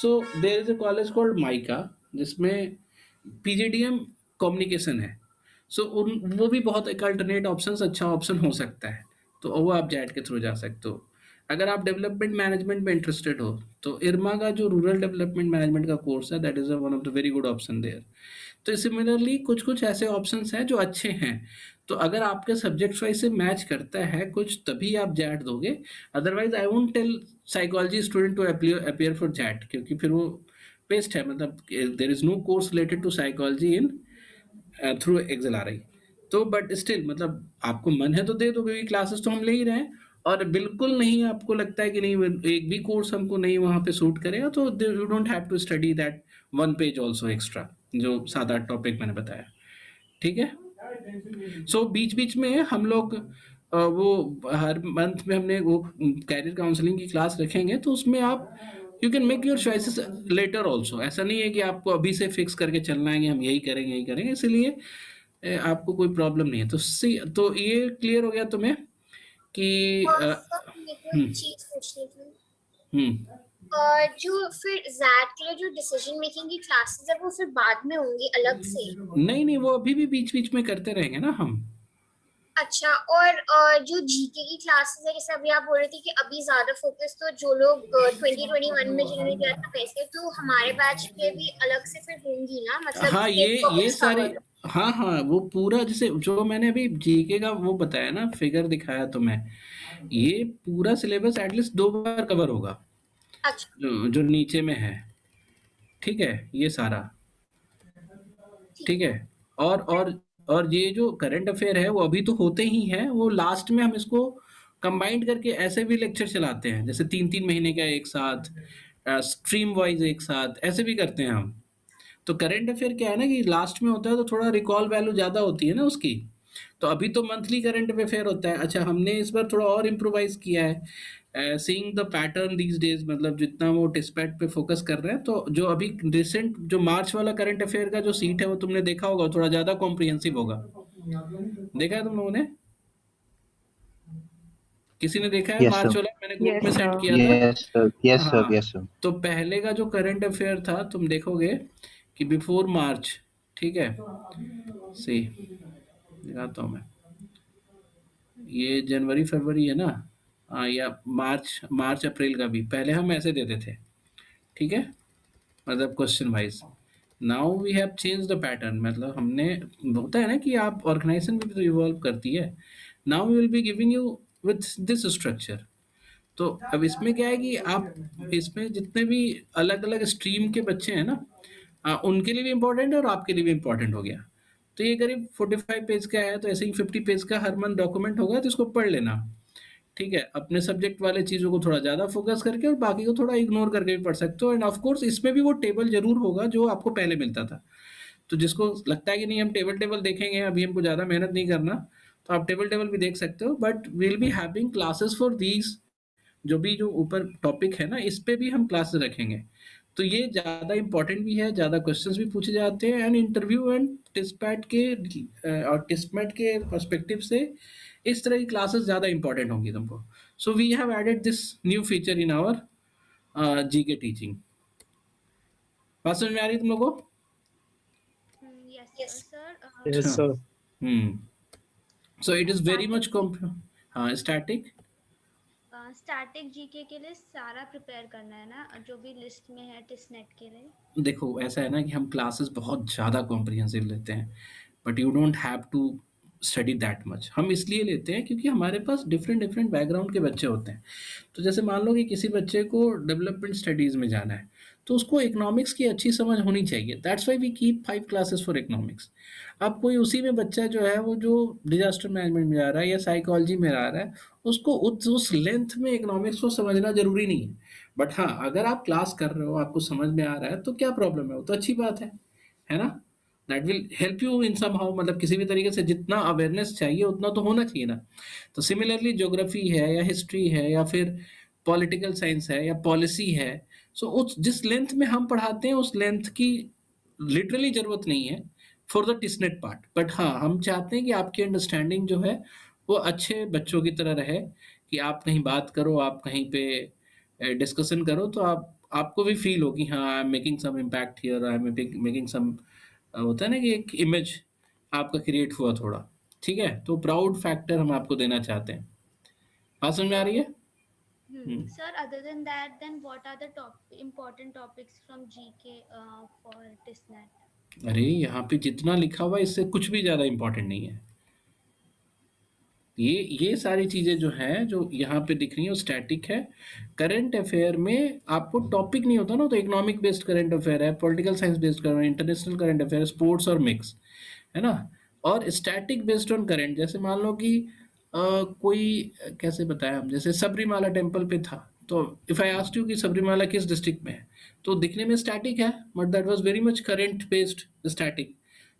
so there is a college called MICA जिसमें पीजीडीएम कम्युनिकेशन है। सो उन वो भी बहुत एक अल्टरनेट ऑप्शन, अच्छा ऑप्शन हो सकता है, तो वो आप जैट के थ्रू जा सकते हो। अगर आप डेवलपमेंट मैनेजमेंट में इंटरेस्टेड हो तो इरमा का जो रूरल डेवलपमेंट मैनेजमेंट का कोर्स है that is one of the very good option there. तो सिमिलरली कुछ कुछ ऐसे ऑप्शंस हैं जो अच्छे हैं, तो अगर आपके सब्जेक्ट वाइज से मैच करता है कुछ तभी आप जैट दोगे, otherwise I won't tell psychology student to appear for JAT, क्योंकि फिर वो वेस्ट है, मतलब there is no course related to psychology in through excel आ रही। तो बट स्टिल मतलब आपको मन है तो दे दो, क्योंकि क्लासेस तो हम ले ही रहे हैं। और बिल्कुल नहीं आपको लगता है कि नहीं एक भी कोर्स हमको नहीं वहाँ पे सूट करेगा, तो you don't have to study that 1 page also extra, जो 7-8 टॉपिक मैंने बताया, ठीक है। सो बीच बीच में हम लोग वो हर मंथ में हमने वो कैरियर काउंसलिंग की क्लास रखेंगे, तो उसमें आप you can make your choices later also. ऐसा नहीं है कि आपको अभी से फिक्स करके चलना है कि हम यही करेंगे यही करेंगे, इसलिए आपको कोई प्रॉब्लम नहीं है। तो सी तो ये क्लियर हो गया तुम्हें कि और सर मेरे को एक हम्म चीज पूछनी थी। हम्म जो फिर जैट के लिए जो डिसीजन मेकिंग की क्लासेस है वो फिर बाद में होंगी अलग से? नहीं नहीं, वो अभी भी बीच बीच में करते रहेंगे ना हम। अच्छा, और जो जीके की क्लासेस है जैसे अभी आप बोल रहे थे कि अभी ज्यादा फोकस तो जो लोग 2021 में जिन्होंने किया था वैसे, तो हमारे बैच पे भी अलग से फिर होंगी ना, मतलब हाँ एक ये टॉपिक्स सारी, कवर? हाँ हाँ वो पूरा जैसे जो मैंने अभी जीके का वो बताया ना, फिगर दिखाया तुम्हें, ये पूरा सिलेबस एटलीस्ट 2 बार कवर होगा, अच्छा जो नीचे में है, ठीक है, ये सारा, ठीक ठीक है। है। और और ये जो करंट अफेयर है वो अभी तो होते ही हैं, वो लास्ट में हम इसको कंबाइंड करके ऐसे भी लेक्चर चलाते हैं, जैसे 3-3 महीने का एक साथ, स्ट्रीम वाइज एक साथ, ऐसे भी करते हैं हम। तो करंट अफेयर क्या है ना कि लास्ट में होता है तो थोड़ा रिकॉल वैल्यू ज़्यादा होती है ना उसकी। तो अभी तो मंथली करंट अफेयर होता है। अच्छा, हमने इस बार थोड़ा और इम्प्रोवाइज किया है, seeing the pattern these days, मतलब जितना वो टिस्पैट पे फोकस कर रहे हैं, तो जो अभी रिसेंट जो मार्च वाला करंट अफेयर का जो सीट है वो तुमने देखा होगा, थोड़ा ज़्यादा कॉम्प्रिहेंसिव होगा। देखा है तुम लोगों ने? किसी ने देखा है Yes, मार्च sir. वाला? मैंने ग्रुप Yes, में सेंड sir. किया था। Yes, sir. Yes, sir. हाँ, Yes, sir. तो पहले का जो करंट अफेयर था तुम देखोगे कि बिफोर मार्च, ठीक है, सी दिखाता हूँ मैं, ये जनवरी फरवरी है ना, हाँ, या मार्च अप्रैल का भी पहले हम ऐसे देते थे, ठीक है, मतलब question wise. Now we have change the pattern, मतलब हमने, होता है ना कि आप ऑर्गेनाइजेशन भी तो इवॉल्व करती है। Now we will be giving you with this structure. तो अब इसमें क्या है कि आप इसमें जितने भी अलग अलग स्ट्रीम के बच्चे हैं ना, उनके लिए भी इम्पोर्टेंट है और आपके लिए भी इम्पोर्टेंट हो गया। तो ये करीब 45 पेज का है, तो ऐसे ही 50 पेज का हर मंथ डॉक्यूमेंट होगा, तो इसको पढ़ लेना, ठीक है। अपने सब्जेक्ट वाले चीज़ों को थोड़ा ज़्यादा फोकस करके और बाकी को थोड़ा इग्नोर करके भी पढ़ सकते हो। एंड ऑफ कोर्स इसमें भी वो टेबल जरूर होगा जो आपको पहले मिलता था। तो जिसको लगता है कि नहीं हम टेबल टेबल देखेंगे, अभी हमको ज़्यादा मेहनत नहीं करना, तो आप टेबल टेबल भी देख सकते हो। But will be having classes for these, जो ऊपर टॉपिक है ना, इस पे भी हम क्लासेस रखेंगे। तो ये ज़्यादा इंपॉर्टेंट भी है, ज़्यादा क्वेश्चंस भी पूछे जाते हैं, एंड इंटरव्यू एंड टिस्पैट के और टिस्मेट के पर्सपेक्टिव से इस तरह की क्लासेस ज़्यादा इंपॉर्टेंट होंगी तुमको। So we have added this new feature in our GK teaching. बात समझ में आ रही तुम लोगों को? Yes, sir. Yes, अच्छा, sir. So it is very much Static हाँ, स्टैटिक। स्टैटिक जीके के लिए सारा प्रिपेयर करना है ना, जो भी लिस्ट में है टिस्नेट के लिए। देखो ऐसा है ना कि हम क्लासेस बहुत ज़्यादा कॉम्प्रिहेंसिव लेते हैं, but you don't have to study that much. हम इसलिए लेते हैं क्योंकि हमारे पास डिफरेंट डिफरेंट बैकग्राउंड के बच्चे होते हैं। तो जैसे मान लो कि किसी बच्चे को डेवलपमेंट स्टडीज़ में जाना है, तो उसको इकोनॉमिक्स की अच्छी समझ होनी चाहिए। That's why we keep 5 classes for economics. अब कोई उसी में बच्चा जो है वो जो डिजास्टर मैनेजमेंट में जा रहा है या साइकोलॉजी में आ रहा है, उसको उस लेंथ में इकोनॉमिक्स को समझना जरूरी नहीं है। बट हाँ, अगर आप क्लास कर रहे हो, आपको समझ में आ रहा है, तो क्या प्रॉब्लम है? वो तो अच्छी बात है ना? That will help you in somehow, मतलब किसी भी तरीके से जितना अवेयरनेस चाहिए उतना तो होना चाहिए ना। तो सिमिलरली ज्योग्राफी है या हिस्ट्री है या फिर पॉलिटिकल साइंस है या पॉलिसी है, सो उस जिस लेंथ में हम पढ़ाते हैं उस लेंथ की लिटरली जरूरत नहीं है फॉर द टिस्नेट पार्ट। बट हाँ, हम चाहते हैं कि आपकी अंडरस्टैंडिंग जो है वो अच्छे बच्चों की तरह रहे, कि आप कहीं बात करो, आप कहीं पे डिस्कशन करो, तो आपको भी फील हो कि हाँ, I am making some impact here, I am making some, होता है ना कि एक इमेज आपका क्रिएट हुआ थोड़ा, ठीक है। तो प्राउड फैक्टर हम आपको देना चाहते हैं। बात समझ में आ रही है? Sir, other than that, then what are the important topics from GK for TISNET? अरे यहाँ पे जितना लिखा हुआ है इससे कुछ भी ज़्यादा इम्पोर्टेंट नहीं है। ये सारी चीज़ें जो हैं जो यहाँ पे दिख रही हैं वो स्टैटिक है। करंट अफेयर में आपको टॉपिक नहीं होता ना, तो इकोनॉमिक बेस्ड करंट अफेयर है, political science based current, international current affair, sports और मिक्स, है ना। और स्टैटिक बेस्ड ऑन करंट, जैसे मान लो कि कोई कैसे बताया हम, जैसे सबरीमाला टेम्पल पे था, तो इफ आई आस्क्ड यू कि सबरीमाला किस डिस्ट्रिक्ट में है, तो दिखने में स्टैटिक है, but that was very much current based static.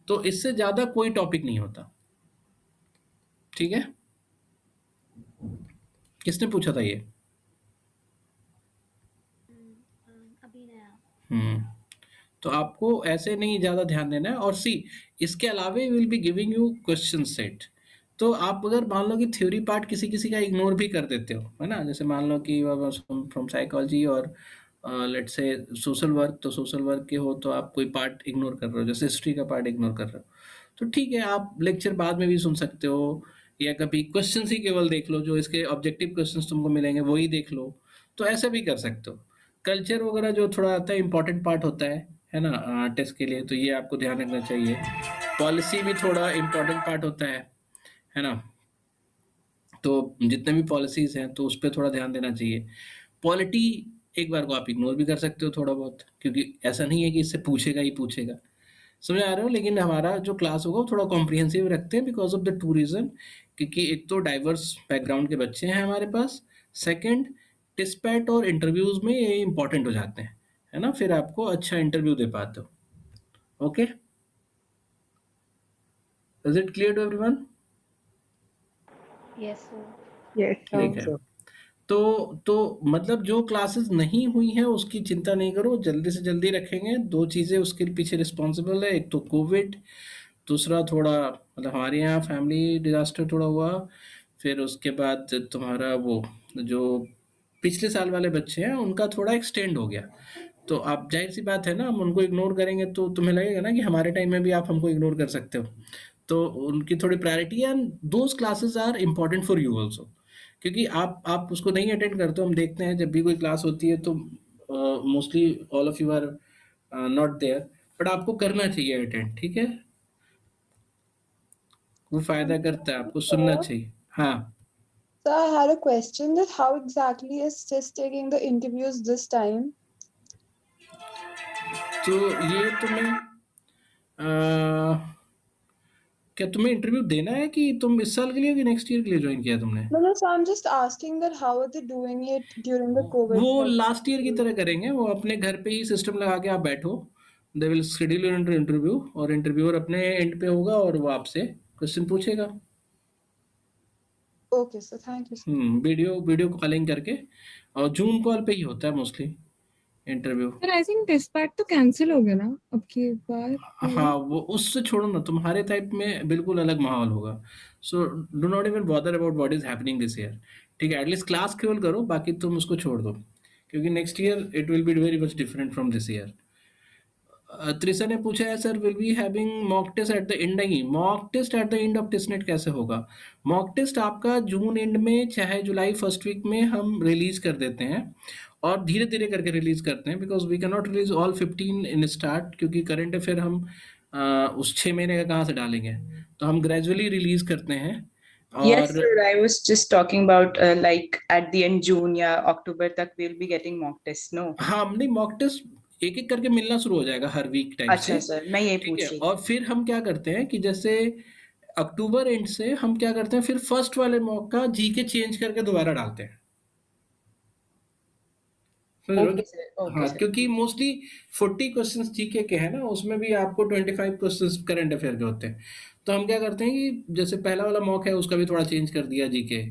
तो इससे ज़्यादा कोई टॉपिक नहीं होता, ठीक है। किसने पूछा था ये? अभी नया। हम्म। तो आपको ऐसे नहीं ज़्यादा ध्यान देना है। और सी, इसके अलावे will be giving you question set. तो आप अगर मान लो कि थ्योरी पार्ट किसी किसी का इग्नोर भी कर देते हो, है ना, जैसे मान लो कि फ्रॉम साइकोलॉजी और लेट्स से सोशल वर्क, तो सोशल वर्क के हो तो आप कोई पार्ट इग्नोर कर रहे हो, जैसे हिस्ट्री का पार्ट इग्नोर कर रहे हो, तो ठीक है, आप लेक्चर बाद में भी सुन सकते हो, या कभी क्वेश्चन ही केवल देख लो, जो इसके ऑब्जेक्टिव क्वेश्चंस तुमको मिलेंगे वही देख लो, तो ऐसा भी कर सकते हो। कल्चर वगैरह जो थोड़ा आता है, इंपॉर्टेंट पार्ट होता है ना, टेस्ट के लिए, तो ये आपको ध्यान रखना चाहिए। पॉलिसी भी थोड़ा इंपॉर्टेंट पार्ट होता है ना, तो जितने भी पॉलिसीज हैं तो उस पर थोड़ा ध्यान देना चाहिए। पॉलिटी एक बार को आप इग्नोर भी कर सकते हो थोड़ा बहुत, क्योंकि ऐसा नहीं है कि इससे पूछेगा ही पूछेगा। समझ आ रहे हो? लेकिन हमारा जो क्लास होगा वो थोड़ा कॉम्प्रिहेंसिव रखते हैं बिकॉज़ ऑफ द 2 रीज़न, क्योंकि एक तो डाइवर्स बैकग्राउंड के बच्चे हैं हमारे पास, सेकंड टिस्पैट और इंटरव्यूज़ में ये इम्पोर्टेंट हो जाते हैं, है ना? फिर आपको अच्छा इंटरव्यू दे पाते हो। Okay? Is it clear to everyone? Yes, sir. Yes, ठीक है। तो मतलब जो क्लासेस नहीं हुई हैं उसकी चिंता नहीं करो, जल्दी से जल्दी रखेंगे। 2 चीज़ें उसके पीछे रिस्पॉन्सिबल है, एक तो कोविड, दूसरा थोड़ा मतलब हमारे यहाँ फैमिली डिज़ास्टर थोड़ा हुआ, फिर उसके बाद तुम्हारा वो जो पिछले साल वाले बच्चे हैं उनका थोड़ा एक्सटेंड हो गया। तो आप ज़ाहिर-सी बात है ना, हम उनको इग्नोर करेंगे तो तुम्हें लगेगा ना कि हमारे टाइम में भी आप हमको इग्नोर कर सकते हो। तो उनकी थोड़ी प्रायोरिटी है and those classes are important for you also, क्योंकि आप उसको नहीं अटेंड करते हो। हम देखते हैं जब भी कोई क्लास होती है तो mostly all of you are not there, but आपको करना चाहिए अटेंड, ठीक है? वो फ़ायदा करता है, आपको सुनना चाहिए। हाँ, So I had a question that how exactly is CIS taking the interviews this time? तो ये तुम्हें क्या तुम्हें इंटरव्यू देना है कि तुम इस साल के लिए कि नेक्स्ट ईयर के लिए ज्वाइन किया तुमने? No, no, so I'm just asking that how are they doing it during the COVID वो time? लास्ट ईयर की तरह करेंगे, वो अपने घर पे ही सिस्टम लगा के आप बैठो, they will schedule your interview और इंटरव्यूअर अपने एंड पे होगा और वो आपसे क्वेश्चन पूछेगा। Okay, so thank you. Video video calling करके, और जूम कॉल पे ही होता है मोस्टली इंटरव्यू। पर आई थिंक टिस्पैट तो कैंसिल हो गया ना अब की बार। हाँ, वो उससे छोड़ो ना, तुम्हारे टाइप में बिल्कुल अलग माहौल होगा। So do not even bother about what is happening this year, ठीक है? एटलीस्ट क्लास केवल करो, बाकी तुम उसको छोड़ दो, क्योंकि next year it will be very much different from this year. Trisha ने पूछा है sir will be having mock test at the end? नहीं, mock test at the end of TISSNET कैसे होगा? मॉक टेस्ट आपका जून एंड में चाहे जुलाई फर्स्ट वीक में हम रिलीज कर देते हैं, और धीरे धीरे करके रिलीज करते हैं because we can not release all 15 in start, क्योंकि करंट अफेयर हम उस 6 महीने का कहाँ से डालेंगे, तो हम ग्रेजुअली रिलीज करते हैं। Yes, और sir. I was just talking about like at the end June या October तक we'll be getting mock tests. No. हाँ, नहीं, मॉक टेस्ट एक एक करके मिलना शुरू हो जाएगा हर वीक टाइप अच्छा से, सर, मैं यही ठीक पूछ है? रही और फिर हम क्या करते हैं कि जैसे अक्टूबर एंड से हम क्या करते हैं, फिर फर्स्ट वाले मॉक का जीके चेंज करके दोबारा डालते हैं। समझ रहे हो? ओके सर, ओके हाँ, सर। क्योंकि मोस्टली 40 क्वेश्चंस जीके के हैं ना, उसमें भी आपको 25 क्वेश्चंस करंट अफेयर के होते हैं। तो हम क्या करते हैं कि जैसे पहला वाला मॉक है उसका भी थोड़ा चेंज कर दिया जीके,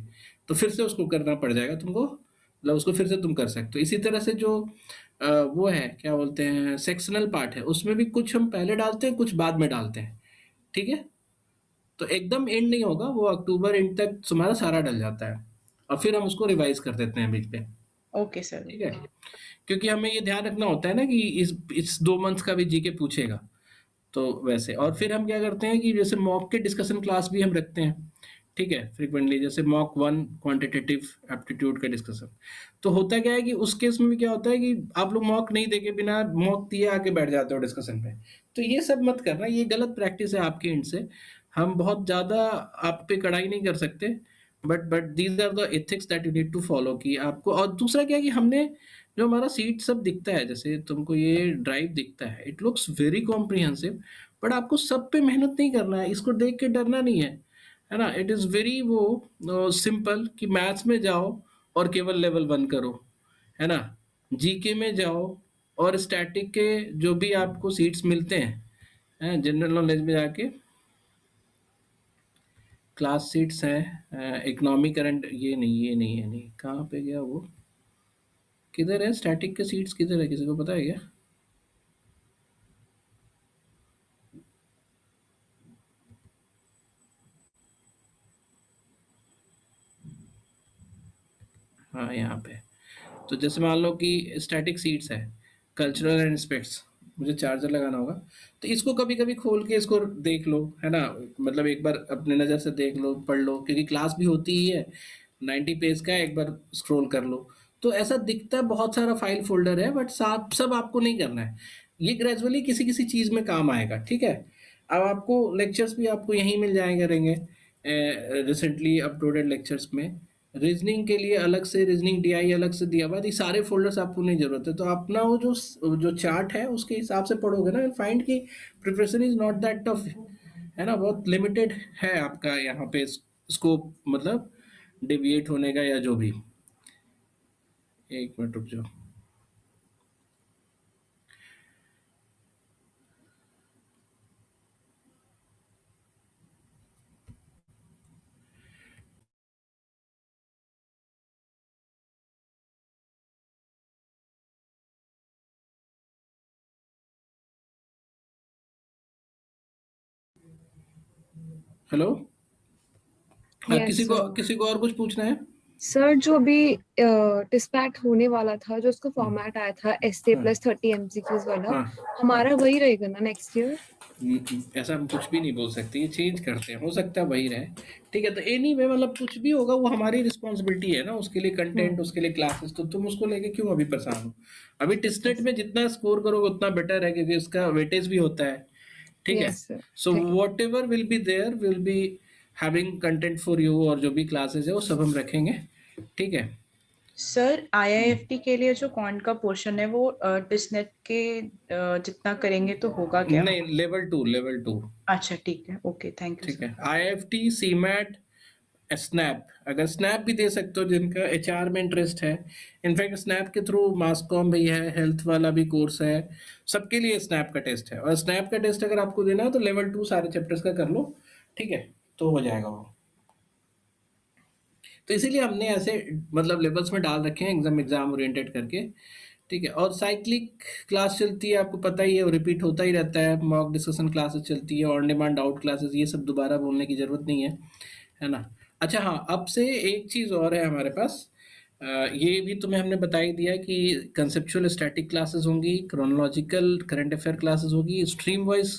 तो फिर से उसको करना पड़ जाएगा तुमको, मतलब उसको फिर से तुम कर सकते हो। इसी तरह से जो वो है क्या बोलते हैं सेक्शनल पार्ट है, उसमें भी कुछ हम पहले डालते हैं कुछ बाद में डालते हैं, ठीक है? तो एकदम एंड नहीं होगा, वो अक्टूबर एंड तक तुम्हारा सारा डल जाता है, और फिर हम उसको रिवाइज कर देते हैं बीच पे, ओके सर। ठीक है? क्योंकि हमें ये ध्यान रखना होता है ना कि इस 2 मंथ्स का भी जीके पूछेगा, तो वैसे। और फिर हम क्या करते हैं कि जैसे मॉक के डिस्कशन क्लास भी हम रखते हैं, ठीक है? फ्रीक्वेंटली, जैसे मॉक 1 क्वांटिटेटिव एप्टीट्यूड का डिस्कशन। तो होता क्या है कि उस केस में भी क्या होता है कि आप लोग मॉक नहीं देके बिना मॉक दिए आके बैठ जाते हो डिस्कशन पे। तो ये सब मत करना, ये गलत प्रैक्टिस है आपके एंड से। हम बहुत ज़्यादा आप पे कड़ाई नहीं कर सकते, but these are the ethics that you need to follow, कि आपको। और दूसरा क्या है कि हमने जो हमारा सीट सब दिखता है, जैसे तुमको ये ड्राइव दिखता है, it looks very comprehensive, but आपको सब पे मेहनत नहीं करना है, इसको देख के डरना नहीं है ना? इट इज़ वेरी वो सिंपल कि मैथ्स में जाओ और केवल लेवल 1 करो, है ना? जीके में जाओ और स्टैटिक के जो भी आपको सीट्स मिलते हैं, जनरल नॉलेज में जाके क्लास सीट्स हैं, इकोनॉमी करंट, ये नहीं, कहाँ पे गया वो? किधर है स्टैटिक के सीट्स, किधर है, किसी को पता है क्या? हाँ, यहाँ पे। तो जैसे मान लो कि स्टैटिक सीट्स है, कल्चरल एंड एस्पेक्ट्स, मुझे चार्जर लगाना होगा, तो इसको कभी-कभी खोल के इसको देख लो, है ना? मतलब एक बार अपने नज़र से देख लो, पढ़ लो, क्योंकि क्लास भी होती ही है, 90 पेज का, एक बार स्क्रॉल कर लो। तो ऐसा दिखता है बहुत सारा फाइल फ़ोल्डर है, बट साब सब आपको नहीं करना है। ये ग्रेजुअली किसी-किसी चीज़ में काम आएगा, ठीक है? अब आपको लेक्चर्स भी आपको यहीं मिल जाया करेंगे, रिसेंटली अपलोडेड लेक्चर्स में। रीजनिंग के लिए अलग से रीजनिंग टीआई अलग से दिया हुआ है, ये सारे फोल्डर्स आपको नहीं जरूरत है। तो अपना वो जो चार्ट है उसके हिसाब से पढ़ोगे ना, फाइंड की preparation is not that tough, है ना, बहुत लिमिटेड है आपका यहाँ पे स्कोप, मतलब डिविएट होने का या जो भी। एक मिनट रुक जाओ। हेलो, हाँ, Yes, sir. किसी को और कुछ पूछना है? सर जो अभी डिस्पैच होने वाला था, जो उसका फॉर्मेट आया था एसए हाँ। प्लस 30 एमसीक्यूज वाला, हाँ, हमारा वही रहेगा ना नेक्स्ट ईयर? ऐसा हम कुछ भी नहीं बोल सकते, ये चेंज करते हैं, हो सकता है वही रहे। ठीक है, तो एनीवे मतलब कुछ भी होगा वो हमारी रिस्पॉन्सिबिलिटी है ना, उसके लिए कंटेंट, उसके लिए क्लासेस, तो तुम उसको लेके क्यों अभी परेशान हो? अभी टेस्टेड में जितना स्कोर करोगे उतना बेटर है, क्योंकि उसका वेटेज भी होता है। ठीक है, यस सर, सो ठीक है। Whatever will be there will be having content for you, और जो भी क्लासेस है वो सब हम रखेंगे। ठीक है सर IIFT के लिए जो कौन का पोर्शन है वो टिस्नेट के जितना करेंगे तो होगा क्या? नहीं, लेवल 2। अच्छा ठीक है, ओके, थैंक यू ठीक सर। है, IIFT, सीमैट, स्नैप, अगर स्नैप भी दे सकते हो जिनका एचआर में इंटरेस्ट है। इनफैक्ट स्नैप के थ्रू मास कॉम भी है, हेल्थ वाला भी कोर्स है, सबके लिए स्नैप का टेस्ट है। और स्नैप का टेस्ट अगर आपको देना है तो लेवल 2 सारे चैप्टर्स का कर लो, ठीक है, तो हो जाएगा वो। तो इसीलिए हमने ऐसे मतलब लेवल्स में डाल रखे हैं, एग्जाम ओरिएंटेड करके। ठीक है, और साइक्लिक क्लास चलती है, आपको पता ही है, वो रिपीट होता ही रहता है। मॉक डिस्कशन क्लासेस चलती है, ऑन डिमांड डाउट क्लासेस, ये सब दोबारा बोलने की जरूरत नहीं है ना। अच्छा हाँ, अब से एक चीज़ और है हमारे पास, ये भी तुम्हें हमने बता ही दिया कि कंसेप्चुअल स्टैटिक क्लासेस होंगी, क्रोनोलॉजिकल करंट अफेयर क्लासेस होगी, stream wise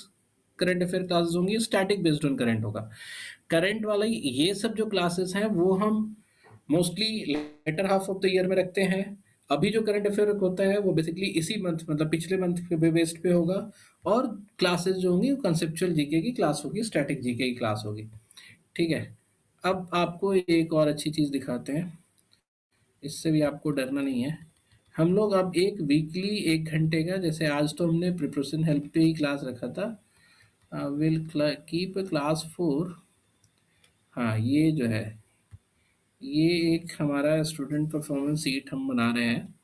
current affair classes होंगी, स्टैटिक बेस्ड ऑन करंट होगा। करंट वाला ये सब जो क्लासेस हैं वो हम mostly later half of the year में रखते हैं। अभी जो करंट अफेयर होता है वो बेसिकली इसी मंथ, मतलब पिछले मंथ के बेस्ड पे होगा। और क्लासेस जो होंगी वो कंसेप्चुअल जीके की क्लास होगी, स्टैटिक जीके की क्लास होगी। ठीक है, अब आपको एक और अच्छी चीज़ दिखाते हैं, इससे भी आपको डरना नहीं है। हम लोग अब एक वीकली 1 घंटे का, जैसे आज तो हमने प्रिपरेशन हेल्प पे ही क्लास रखा था, विल कीप क्लास 4। हाँ, ये जो है ये एक हमारा स्टूडेंट परफॉर्मेंस सीट हम बना रहे हैं।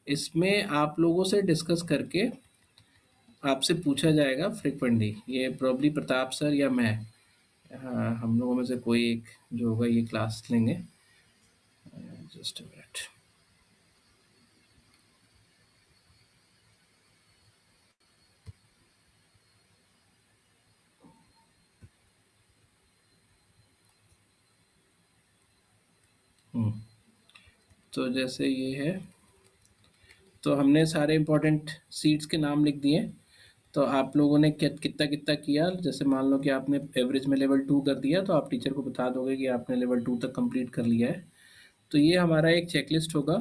इसमें आप लोगों से डिस्कस करके आपसे पूछा जाएगा फ्रिक्वेंटली, ये प्रॉब्ली प्रताप सर या मैं, हाँ, हम लोगों में से कोई एक जो होगा ये क्लास लेंगे। Just a minute. तो जैसे ये है, तो हमने सारे इम्पोर्टेंट सीट्स के नाम लिख दिए। तो आप लोगों ने कितना कितना किया, जैसे मान लो कि आपने एवरेज में लेवल 2 कर दिया, तो आप टीचर को बता दोगे कि आपने लेवल 2 तक कंप्लीट कर लिया है। तो ये हमारा एक चेकलिस्ट होगा,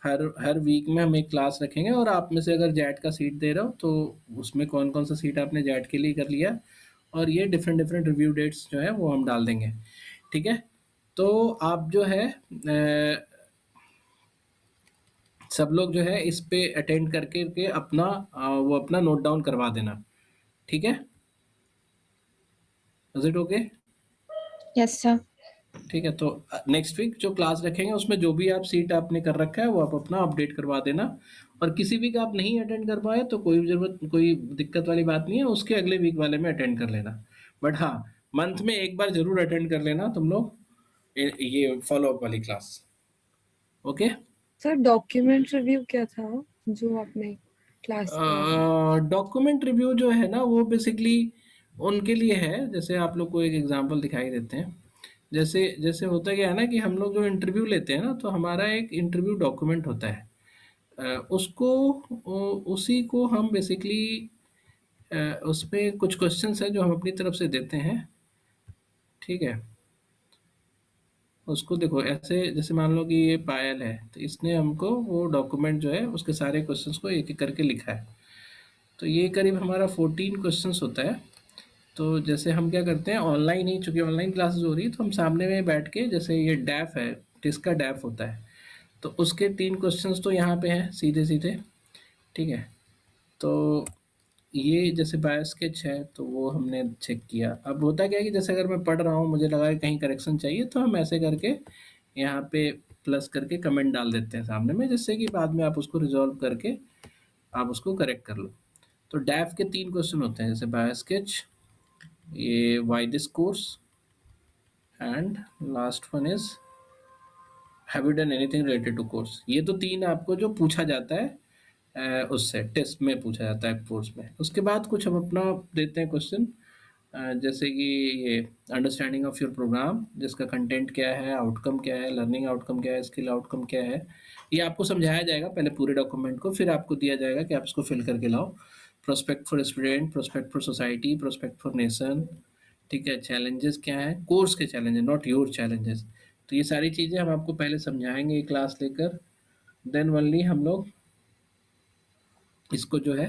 हर हर वीक में हम एक क्लास रखेंगे। और आप में से अगर जैट का सीट दे रहा हो तो उसमें कौन कौन सा सीट आपने जैट के लिए कर लिया, और ये डिफरेंट डिफरेंट रिव्यू डेट्स जो है वो हम डाल देंगे। ठीक है, तो आप जो है सब लोग जो है इस पे अटेंड करके के अपना वो अपना नोट डाउन करवा देना। ठीक है, is it okay? Yes, sir. ठीक है, तो नेक्स्ट वीक जो क्लास रखेंगे उसमें जो भी आप सीट आपने कर रखा है वो आप अपना अपडेट करवा देना। और किसी वीक आप नहीं अटेंड कर पाए तो कोई दिक्कत वाली बात नहीं है, उसके अगले वीक वाले में अटेंड कर लेना। बट हाँ, मंथ में एक बार जरूर अटेंड कर लेना तुम लोग ये फॉलो अप वाली class. Okay, sir document review क्या था जो आपने क्लास किया? डॉक्यूमेंट रिव्यू जो है ना वो बेसिकली उनके लिए है, जैसे आप लोग को एक एग्जांपल दिखाई देते हैं। जैसे जैसे होता क्या है ना कि हम लोग जो इंटरव्यू लेते हैं ना, तो हमारा एक इंटरव्यू डॉक्यूमेंट होता है। उसको उसी को हम बेसिकली उसमें कुछ क्वेश्चंस हैं जो हम अपनी तरफ से देते हैं। ठीक है, उसको देखो ऐसे, जैसे मान लो कि ये पायल है, तो इसने हमको वो डॉक्यूमेंट जो है उसके सारे क्वेश्चंस को एक एक करके लिखा है। तो ये करीब हमारा 14 क्वेश्चंस होता है। तो जैसे हम क्या करते हैं, ऑनलाइन ही, चूंकि ऑनलाइन क्लासेस हो रही है, तो हम सामने में बैठ के, जैसे ये डैफ है, टिस्ट का डैफ होता है, तो उसके 3 क्वेश्चंस तो यहाँ पे हैं सीधे-सीधे, ठीक है? तो ये जैसे बायो स्केच है तो वो हमने चेक किया। अब होता क्या है कि जैसे अगर मैं पढ़ रहा हूँ, मुझे लगा कि कहीं करेक्शन चाहिए, तो हम ऐसे करके यहाँ पे प्लस करके कमेंट डाल देते हैं सामने में, जिससे कि बाद में आप उसको रिज़ॉल्व करके आप उसको करेक्ट कर लो। तो डैफ के 3 क्वेश्चन होते हैं, जैसे बायो स्केच, ये why this course, and last one is have you done anything related to course. ये तो 3 आपको जो पूछा जाता है उससे टेस्ट में पूछा जाता है कोर्स में। उसके बाद कुछ हम अपना देते हैं क्वेश्चन, जैसे कि ये अंडरस्टैंडिंग ऑफ योर प्रोग्राम, जिसका कंटेंट क्या है, आउटकम क्या है, लर्निंग आउटकम क्या है, स्किल आउटकम क्या है, ये आपको समझाया जाएगा पहले पूरे डॉक्यूमेंट को, फिर आपको दिया जाएगा कि आप इसको फिल करके लाओ। Prospect for student, prospect for society, prospect for nation, ठीक है। चैलेंजेस क्या है, कोर्स के चैलेंजेस, नॉट योर चैलेंजेस। तो ये सारी चीज़ें हम आपको पहले समझाएंगे क्लास लेकर, देन ओनली हम लोग इसको जो है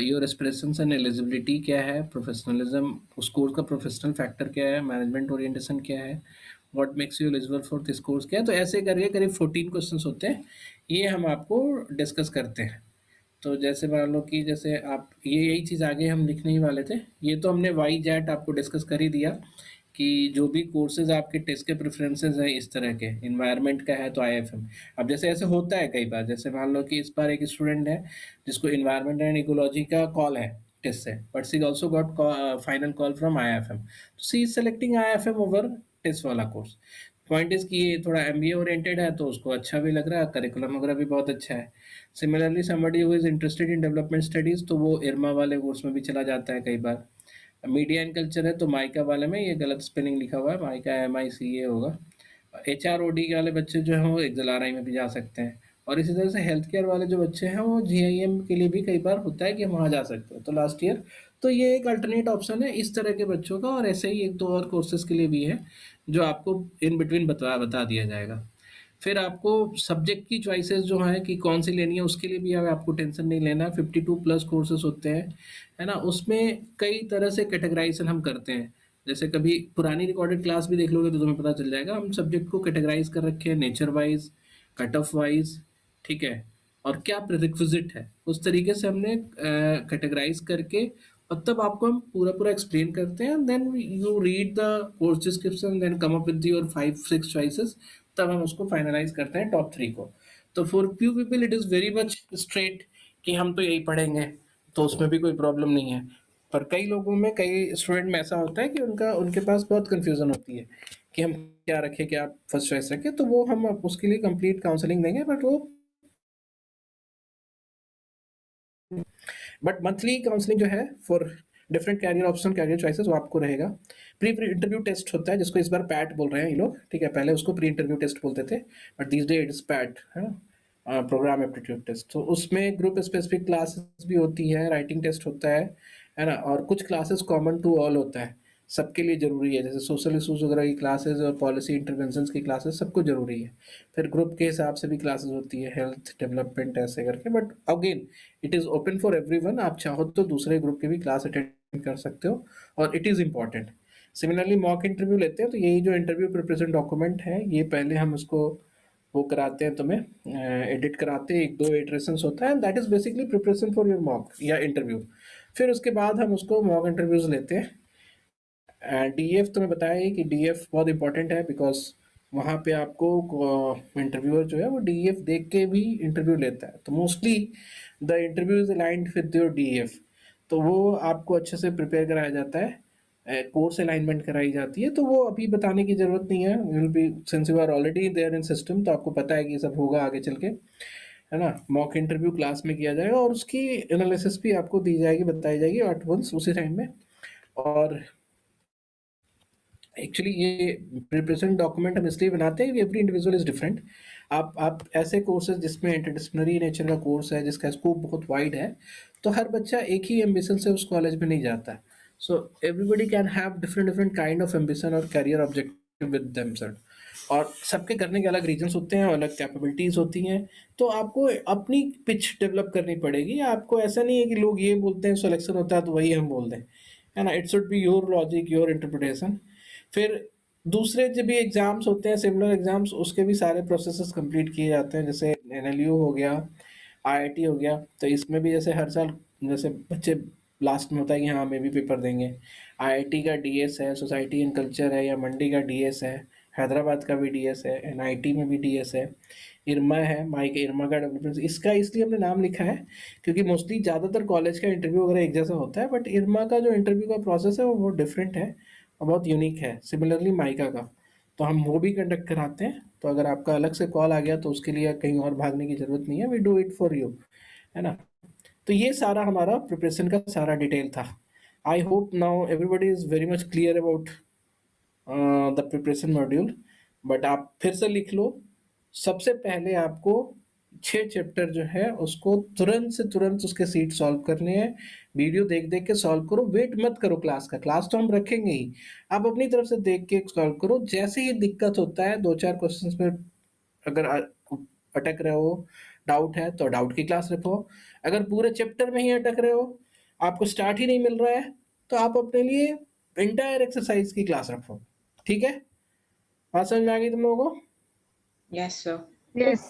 योर एस्पिरेशंस एंड एलिजिबिलिटी क्या है, प्रोफेशनलिज्म, उस कोर्स का प्रोफेशनल फैक्टर क्या है, मैनेजमेंट ओरिएंटेशन क्या है, what makes you eligible for this course क्या है, तो ऐसे करके करीब 14 क्वेश्चंस होते हैं, ये हम आपको डिस्कस करते हैं। तो जैसे मान लो कि जैसे आप ये यही चीज़ आगे हम लिखने ही वाले थे, ये तो हमने वाई जैट आपको डिस्कस कर ही दिया कि जो भी कोर्सेज आपके टेस्ट के प्रेफरेंसेस हैं इस तरह के, इन्वायरमेंट का है तो आईएफएम। अब जैसे ऐसे होता है कई बार, जैसे मान लो कि इस बार एक स्टूडेंट है जिसको इन्वायरमेंट एंड इकोलॉजी का कॉल है टेस्ट से, but she also got final call from IFM, तो she is selecting IFM over TISS वाला कोर्स। पॉइंट इज कि ये थोड़ा एमबीए ओरिएंटेड है तो उसको अच्छा भी लग रहा है, करिकुलम वगैरह भी बहुत अच्छा है। Similarly somebody who is interested in development studies, तो वो इरमा वाले कोर्स में भी चला जाता है कई बार। मीडिया एंड कल्चर है तो माइका वाले में, ये गलत स्पेलिंग लिखा हुआ है, माइका MICA होगा। HROD वाले बच्चे जो हैं वो XLRI में भी जा सकते हैं, और इसी तरह से हेल्थ केयर वाले जो बच्चे हैं वो GIM के लिए भी कई बार होता है कि हम वहाँ जा सकते हैं, तो लास्ट ईयर। तो ये एक अल्टरनेट ऑप्शन है इस तरह के बच्चों का, और ऐसे ही एक दो और कोर्सेज के लिए भी है जो आपको इन बिटवीन बता दिया जाएगा। फिर आपको सब्जेक्ट की चॉइसेस जो हैं कि कौन सी लेनी है, उसके लिए भी अब आपको टेंशन नहीं लेना। 52 प्लस कोर्सेज होते हैं, है ना, उसमें कई तरह से कैटेगराइजेशन हम करते हैं। जैसे कभी पुरानी रिकॉर्डेड क्लास भी देख लोगे तो तुम्हें पता चल जाएगा, हम सब्जेक्ट को कैटेगराइज कर रखे हैं nature wise, cut off wise, ठीक है, और क्या प्रीरिक्विजिट है, उस तरीके से हमने कैटेगराइज करके, और तब आपको हम पूरा एक्सप्लेन करते हैं। Then you read the course description, then come up with your 5-6 choices, तब हम उसको फाइनलाइज करते हैं टॉप 3 को। तो for few people it is very much straight कि हम तो यही पढ़ेंगे, तो उसमें भी कोई प्रॉब्लम नहीं है। पर कई लोगों में, कई स्टूडेंट में ऐसा होता है कि उनके पास बहुत कन्फ्यूज़न होती है कि हम क्या रखें, क्या फर्स्ट चॉइस रखें, तो वो हम उसके लिए कंप्लीट काउंसलिंग देंगे। बट मंथली काउंसलिंग जो है for different career option, career choices, वो आपको रहेगा। प्री इंटरव्यू टेस्ट होता है जिसको इस बार पैट बोल रहे हैं ये लोग, ठीक है, पहले उसको प्री इंटरव्यू टेस्ट बोलते थे, but this day it's PAT, है ना, प्रोग्राम एप्टीट्यूड टेस्ट। तो उसमें ग्रुप स्पेसिफिक क्लासेस भी होती है, राइटिंग टेस्ट होता है ना, और कुछ क्लासेस कॉमन टू ऑल होता है, सबके लिए ज़रूरी है, जैसे सोशल इशूज़ वगैरह की क्लासेस और पॉलिसी इंटरवेंशंस की क्लासेस सबको ज़रूरी है। फिर ग्रुप के हिसाब से भी क्लासेस होती है, हेल्थ, डेवलपमेंट, ऐसे करके। But again it is open for everyone, आप चाहो तो दूसरे ग्रुप के भी क्लास अटेंड कर सकते हो, और it is important. Similarly mock interview लेते हैं, तो यही जो इंटरव्यू प्रिपरेशन डॉक्यूमेंट है, ये पहले हम उसको वो कराते हैं, तुम्हें एडिट कराते हैं, 1-2 इटरेशंस होता है, that is basically preparation for your mock या इंटरव्यू। फिर उसके बाद हम उसको मॉक इंटरव्यूज़ लेते हैं। DF तो मैं बताया ही कि DF बहुत इंपॉर्टेंट है, बिकॉज वहाँ पे आपको इंटरव्यूअर जो है वो DF देख के भी इंटरव्यू लेता है, तो mostly the interview is aligned with your DF, तो वो आपको अच्छे से प्रिपेयर कराया जाता है, कोर्स अलाइनमेंट कराई जाती है, तो वो अभी बताने की ज़रूरत नहीं है, will be since you are already there in system, तो आपको पता है कि ये सब होगा आगे चल के, है ना। मॉक इंटरव्यू क्लास में किया जाएगा, और उसकी एनालिसिस भी आपको दी जाएगी, बताई जाएगी एट वंस उसी टाइम में। और एक्चुअली ये प्रिपरेशन डॉक्यूमेंट हम इसलिए बनाते हैं कि एवरी इंडिविजुअल इज़ डिफरेंट। आप ऐसे कोर्सेज जिसमें इंटरडिसिप्लिनरी नेचर का कोर्स है, जिसका स्कोप बहुत वाइड है, तो हर बच्चा एक ही एम्बिशन से उस कॉलेज में नहीं जाता है। So everybody can have different kind of ambition और करियर ऑब्जेक्टिव विद देमसेल्फ, और सबके करने के अलग रीजंस होते हैं, अलग कैपेबिलिटीज़ होती हैं, तो आपको अपनी पिच डेवलप करनी पड़ेगी। आपको ऐसा नहीं है कि लोग ये बोलते हैं सिलेक्शन होता है तो वही हम बोल दें, है ना, it should be your logic, your interpretation. फिर दूसरे जो भी एग्जाम्स होते हैं सिमिलर एग्जाम्स उसके भी सारे प्रोसेसेस कंप्लीट किए जाते हैं, जैसे एनएलयू हो गया, आईआईटी हो गया। तो इसमें भी जैसे हर साल जैसे बच्चे लास्ट में होता है कि हाँ मैं भी पेपर देंगे। आईआईटी का डीएस है, सोसाइटी एंड कल्चर है, या मंडी का डीएस है, हैदराबाद का भी डीएस है, एनआईटी में भी डीएस है, इरमा है, माइक इरमा का डेवलपमेंट। इसका इसलिए हमने नाम लिखा है क्योंकि मोस्टली ज़्यादातर कॉलेज का इंटरव्यू वगैरह एक जैसा होता है, बट इरमा का जो इंटरव्यू का प्रोसेस है वो बहुत डिफरेंट है और बहुत यूनिक है, सिमिलरली माइका का। तो हम वो भी कंडक्ट कराते हैं। तो अगर आपका अलग से कॉल आ गया तो उसके लिए कहीं और भागने की ज़रूरत नहीं है, we do it for you, है ना। तो ये सारा हमारा प्रिपरेशन का सारा डिटेल था। I hope now everybody is very much clear about the preparation module. But आप फिर से लिख लो, सबसे पहले आपको 6 चैप्टर जो है उसको तुरंत से तुरंत उसके सीट सॉल्व करने हैं। वीडियो देख देख के सॉल्व करो, वेट मत करो क्लास का, क्लास तो हम रखेंगे ही, आप अपनी तरफ से देख के सॉल्व करो। जैसे ही दिक्कत होता है 2-4 क्वेश्चंस में अगर अटक रहे हो, डाउट है तो डाउट की क्लास रखो। अगर पूरे चैप्टर में ही अटक रहे हो, आपको स्टार्ट ही नहीं मिल रहा है, तो आप अपने लिए एंटायर एक्सरसाइज की क्लास रखो। ठीक है, बात समझ में आ गई तुम लोगों को? Yes sir. Yes.